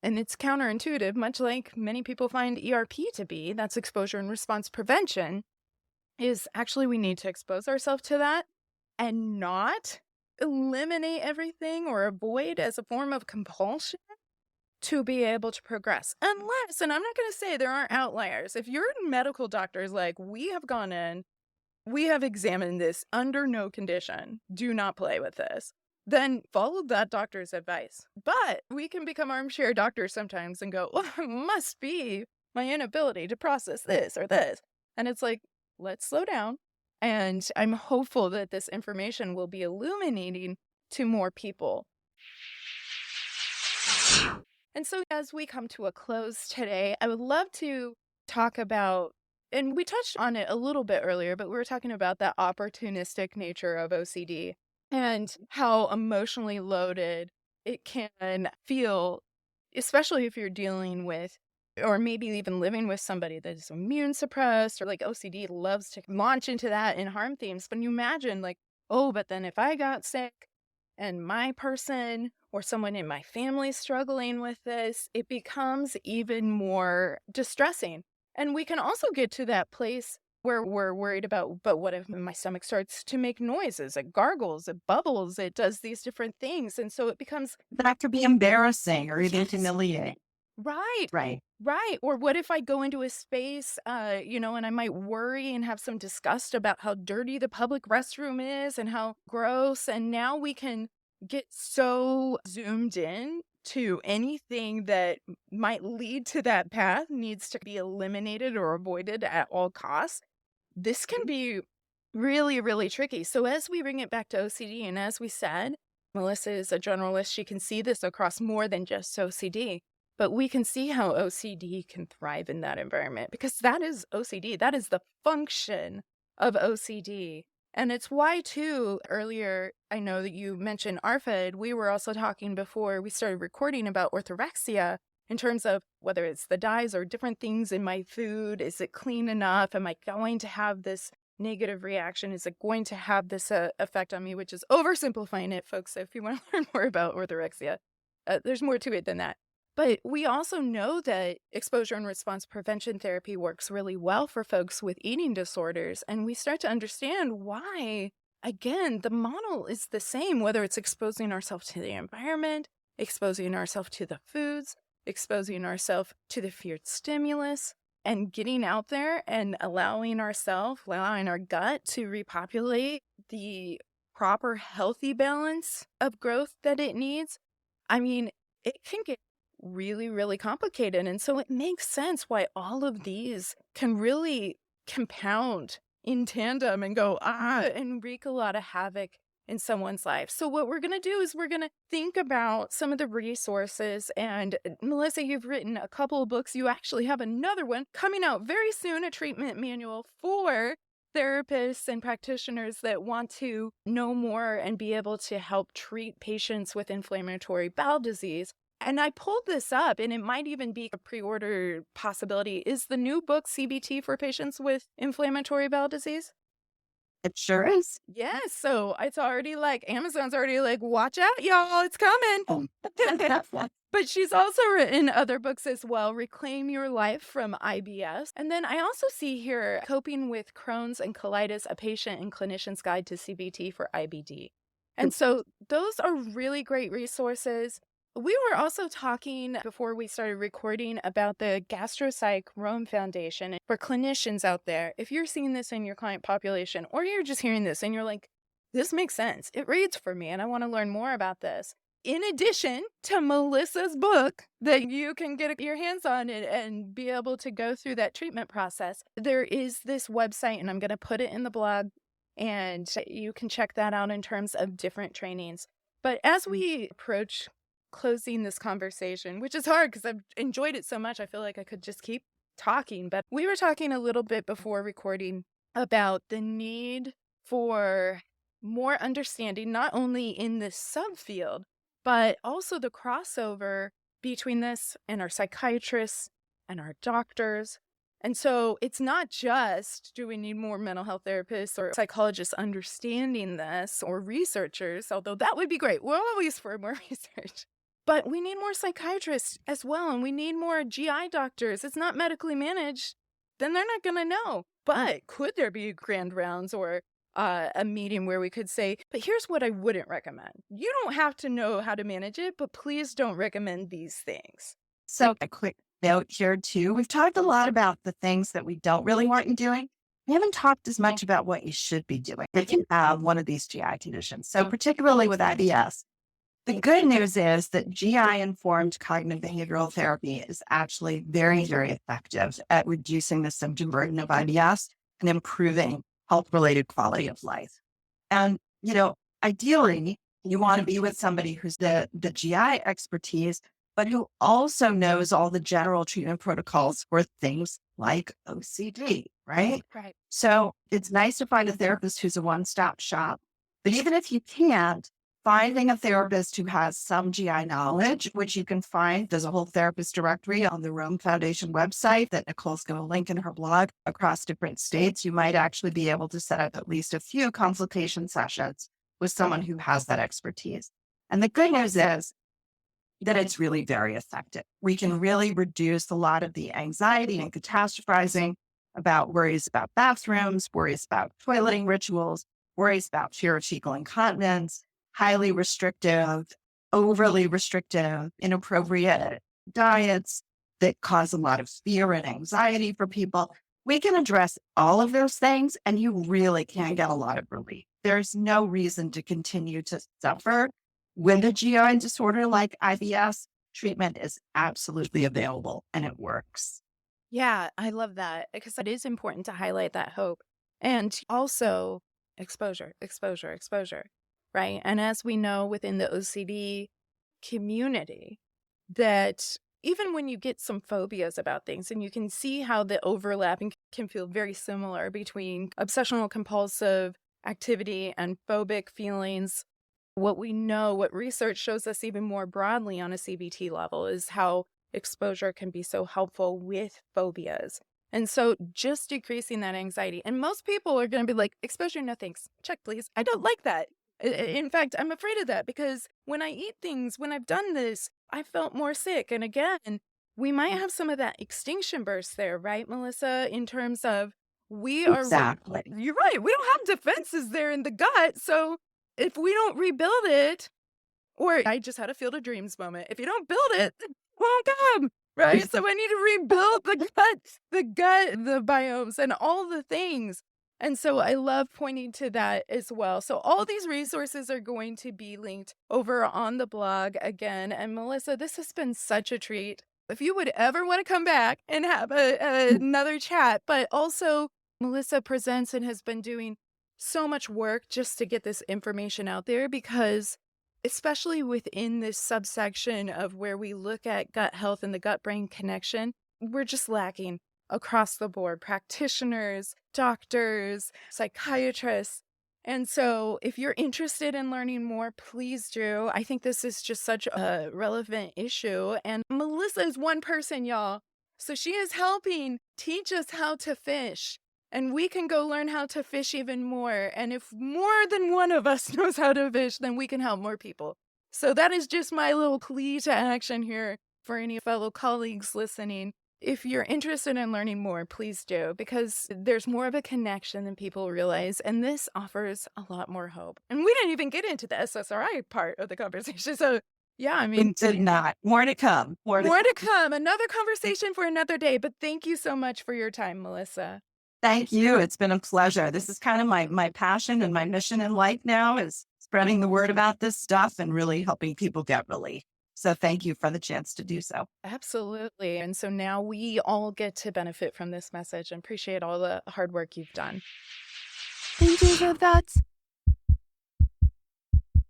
And it's counterintuitive, much like many people find ERP to be. That's exposure and response prevention, is actually we need to expose ourselves to that and not eliminate everything or avoid as a form of compulsion to be able to progress. Unless, and I'm not going to say there aren't outliers, if your medical doctor is like, we have gone in, we have examined this under no condition, do not play with this, then follow that doctor's advice. But we can become armchair doctors sometimes and go, well, it must be my inability to process this or this. And it's like, let's slow down. And I'm hopeful that this information will be illuminating to more people. And so as we come to a close today, I would love to talk about, and we touched on it a little bit earlier, but we were talking about that opportunistic nature of OCD and how emotionally loaded it can feel, especially if you're dealing with, or maybe even living with somebody that is immune suppressed, or like OCD loves to launch into that and harm themes. But you imagine like, oh, but then if I got sick and my person or someone in my family struggling with this, it becomes even more distressing. And we can also get to that place where we're worried about, but what if my stomach starts to make noises? It gargles, it bubbles, it does these different things. And so it becomes, That could be embarrassing or even yes, humiliating. right. Right. Right. Or what if I go into a space, and I might worry and have some disgust about how dirty the public restroom is and how gross. And now we can get so zoomed in to anything that might lead to that path needs to be eliminated or avoided at all costs. This can be really, really tricky. So as we bring it back to OCD, and as we said, Melissa is a generalist. She can see this across more than just OCD. But we can see how OCD can thrive in that environment because that is OCD. That is the function of OCD. And it's why, too, earlier, I know that you mentioned ARFID. We were also talking before we started recording about orthorexia in terms of whether it's the dyes or different things in my food. Is it clean enough? Am I going to have this negative reaction? Is it going to have this effect on me? Which is oversimplifying it, folks. So if you want to learn more about orthorexia, there's more to it than that. But we also know that exposure and response prevention therapy works really well for folks with eating disorders. And we start to understand why, again, the model is the same, whether it's exposing ourselves to the environment, exposing ourselves to the foods, exposing ourselves to the feared stimulus, and getting out there and allowing our gut to repopulate the proper healthy balance of growth that it needs. I mean, it can get really, really complicated. And so it makes sense why all of these can really compound in tandem and go, and wreak a lot of havoc in someone's life. So what we're going to do is we're going to think about some of the resources. And Melissa, you've written a couple of books. You actually have another one coming out very soon, a treatment manual for therapists and practitioners that want to know more and be able to help treat patients with inflammatory bowel disease. And I pulled this up, and it might even be a pre-order possibility. Is the new book CBT for patients with inflammatory bowel disease? It sure is. Yes. So it's already like, Amazon's already like, watch out, y'all, it's coming. But she's also written other books as well, Reclaim Your Life from IBS. And then I also see here, Coping with Crohn's and Colitis, a Patient and Clinician's Guide to CBT for IBD. And so those are really great resources. We were also talking before we started recording about the GastroPsych Rome Foundation. For clinicians out there, if you're seeing this in your client population, or you're just hearing this and you're like, this makes sense, it reads for me, and I want to learn more about this. In addition to Melissa's book that you can get your hands on it and be able to go through that treatment process, there is this website, and I'm going to put it in the blog, and you can check that out in terms of different trainings. But as we approach closing this conversation, which is hard because I've enjoyed it so much, I feel like I could just keep talking. But we were talking a little bit before recording about the need for more understanding, not only in this subfield, but also the crossover between this and our psychiatrists and our doctors. And so it's not just, do we need more mental health therapists or psychologists understanding this, or researchers, although that would be great. We're always for more research. But we need more psychiatrists as well, and we need more GI doctors. It's not medically managed, then they're not going to know. But could there be grand rounds or a meeting where we could say, but here's what I wouldn't recommend. You don't have to know how to manage it, but please don't recommend these things. So a quick note here too. We've talked a lot about the things that we don't really want you doing. We haven't talked as much about what you should be doing if you have one of these GI conditions. So particularly with IBS, the good news is that GI-informed cognitive behavioral therapy is actually very, very effective at reducing the symptom burden of IBS and improving health-related quality of life. And, ideally, you want to be with somebody who's the GI expertise, but who also knows all the general treatment protocols for things like OCD, right? Right. So it's nice to find a therapist who's a one-stop shop. But even if you can't, finding a therapist who has some GI knowledge, which you can find, there's a whole therapist directory on the Rome Foundation website that Nicole's going to link in her blog across different states. You might actually be able to set up at least a few consultation sessions with someone who has that expertise. And the good news is that it's really very effective. We can really reduce a lot of the anxiety and catastrophizing about worries about bathrooms, worries about toileting rituals, worries about fear of fecal incontinence, highly restrictive, overly restrictive, inappropriate diets that cause a lot of fear and anxiety for people. We can address all of those things and you really can get a lot of relief. There's no reason to continue to suffer with a GI disorder like IBS. Treatment is absolutely available and it works. Yeah, I love that because it is important to highlight that hope. And also exposure, exposure, exposure. Right. And as we know within the OCD community, that even when you get some phobias about things, and you can see how the overlapping can feel very similar between obsessional compulsive activity and phobic feelings, what we know, what research shows us even more broadly on a CBT level is how exposure can be so helpful with phobias. And so just decreasing that anxiety. And most people are going to be like, exposure, no thanks. Check, please. I don't like that. In fact, I'm afraid of that because when I eat things, when I've done this, I felt more sick. And again, we might have some of that extinction burst there, right, Melissa? In terms of Exactly. you're right. We don't have defenses there in the gut. So if we don't rebuild it, or I just had a field of dreams moment. If you don't build it, it won't come. Right. So I need to rebuild the biomes and all the things. And so I love pointing to that as well. So all these resources are going to be linked over on the blog again. And Melissa, this has been such a treat. If you would ever want to come back and have another chat, but also Melissa presents and has been doing so much work just to get this information out there because especially within this subsection of where we look at gut health and the gut-brain connection, we're just lacking across the board, practitioners, doctors, psychiatrists. And so if you're interested in learning more, please do. I think this is just such a relevant issue. And Melissa is one person, y'all. So she is helping teach us how to fish. And we can go learn how to fish even more. And if more than one of us knows how to fish, then we can help more people. So that is just my little plea to action here for any fellow colleagues listening. If you're interested in learning more, please do, because there's more of a connection than people realize, and this offers a lot more hope. And we didn't even get into the SSRI part of the conversation, so Yeah, I mean, It did not. More to come. More to more to come. come. Another conversation for another day. But thank you so much for your time, Melissa. Thank you. It's been a pleasure. This is kind of my passion and my mission in life now is spreading the word about this stuff and really helping people get relief. So thank you for the chance to do so. Absolutely. And so now we all get to benefit from this message and appreciate all the hard work you've done. Thank you for that.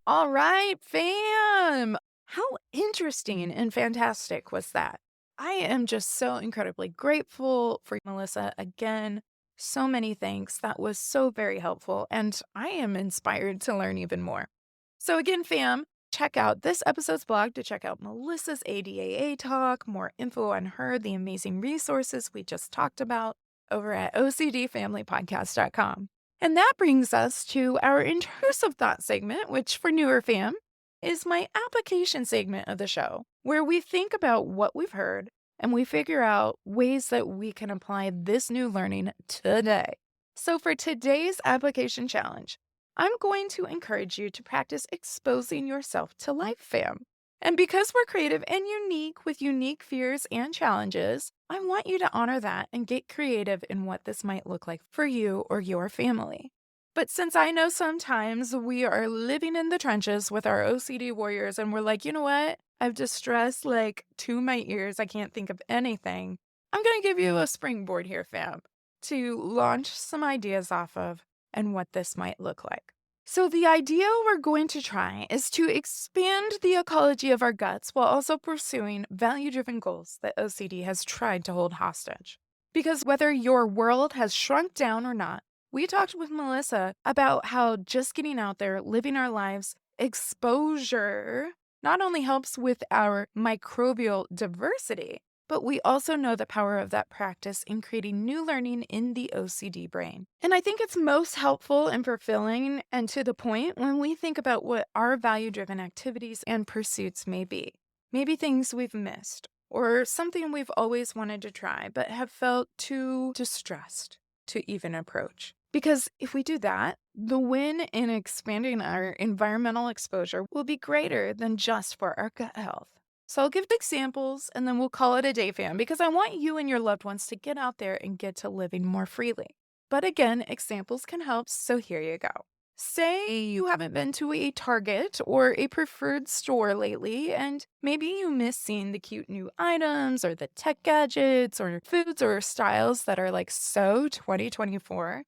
All right, fam. How interesting and fantastic was that? I am just so incredibly grateful for Melissa again. So many thanks. That was so very helpful. And I am inspired to learn even more. So, again, fam, check out this episode's blog to check out Melissa's ADAA talk, more info on her, the amazing resources we just talked about over at ocdfamilypodcast.com. And that brings us to our intrusive thought segment, which for newer fam is my application segment of the show, where we think about what we've heard and we figure out ways that we can apply this new learning today. So for today's application challenge, I'm going to encourage you to practice exposing yourself to life, fam. And because we're creative and unique with unique fears and challenges, I want you to honor that and get creative in what this might look like for you or your family. But since I know sometimes we are living in the trenches with our OCD warriors and we're like, you know what? I've distressed like to my ears. I can't think of anything. I'm going to give you a springboard here, fam, to launch some ideas off of and what this might look like. So the idea we're going to try is to expand the ecology of our guts while also pursuing value-driven goals that OCD has tried to hold hostage. Because whether your world has shrunk down or not, we talked with Melissa about how just getting out there, living our lives, exposure not only helps with our microbial diversity, but we also know the power of that practice in creating new learning in the OCD brain. And I think it's most helpful and fulfilling and to the point when we think about what our value-driven activities and pursuits may be. Maybe things we've missed, or something we've always wanted to try but have felt too distressed to even approach. Because if we do that, the win in expanding our environmental exposure will be greater than just for our gut health. So I'll give examples and then we'll call it a day, fam, because I want you and your loved ones to get out there and get to living more freely. But again, examples can help, so here you go. Say you haven't been to a Target or a preferred store lately, and maybe you miss seeing the cute new items or the tech gadgets or foods or styles that are like so 2024.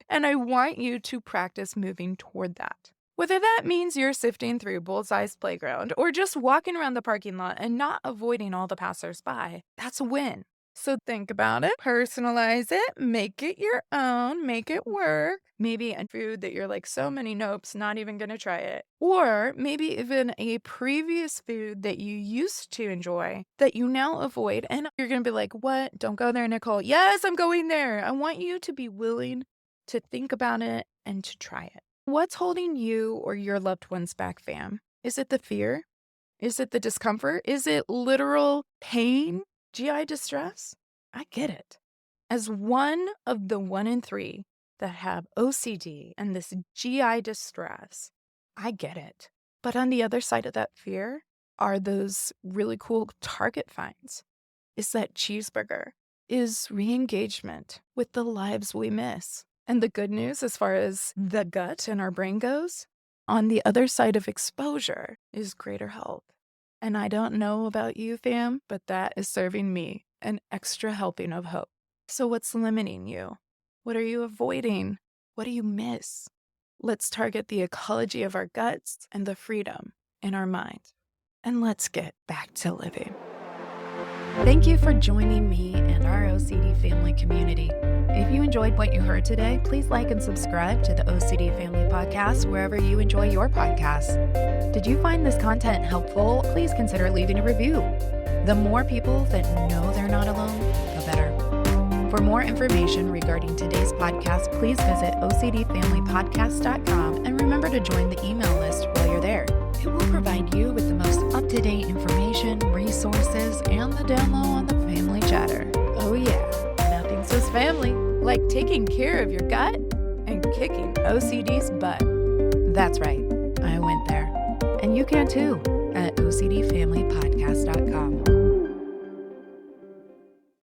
And I want you to practice moving toward that. Whether that means you're sifting through Bullseye's playground or just walking around the parking lot and not avoiding all the passersby, that's a win. So think about it, personalize it, make it your own, make it work. Maybe a food that you're like, so many nopes, not even gonna try it. Or maybe even a previous food that you used to enjoy that you now avoid. And you're gonna be like, what? Don't go there, Nicole. Yes, I'm going there. I want you to be willing to think about it and to try it. What's holding you or your loved ones back, fam? Is it the fear? Is it the discomfort? Is it literal pain? GI distress? I get it. As one of the 1 in 3 that have OCD and this GI distress, I get it. But on the other side of that fear are those really cool Target finds. Is that cheeseburger? Is re-engagement with the lives we miss? And the good news as far as the gut and our brain goes, on the other side of exposure is greater health. And I don't know about you, fam, but that is serving me an extra helping of hope. So what's limiting you? What are you avoiding? What do you miss? Let's target the ecology of our guts and the freedom in our mind. And let's get back to living. Thank you for joining me and our OCD family community. If you enjoyed what you heard today, please like and subscribe to the OCD Family Podcast wherever you enjoy your podcasts. Did you find this content helpful? Please consider leaving a review. The more people that know they're not alone, the better. For more information regarding today's podcast, please visit ocdfamilypodcast.com and remember to join the email list while you're there. It will provide you with the most up-to-date information, resources, and the down low on the family chatter. Oh yeah, nothing says family like taking care of your gut and kicking OCD's butt. That's right, I went there. And you can too, at ocdfamilypodcast.com.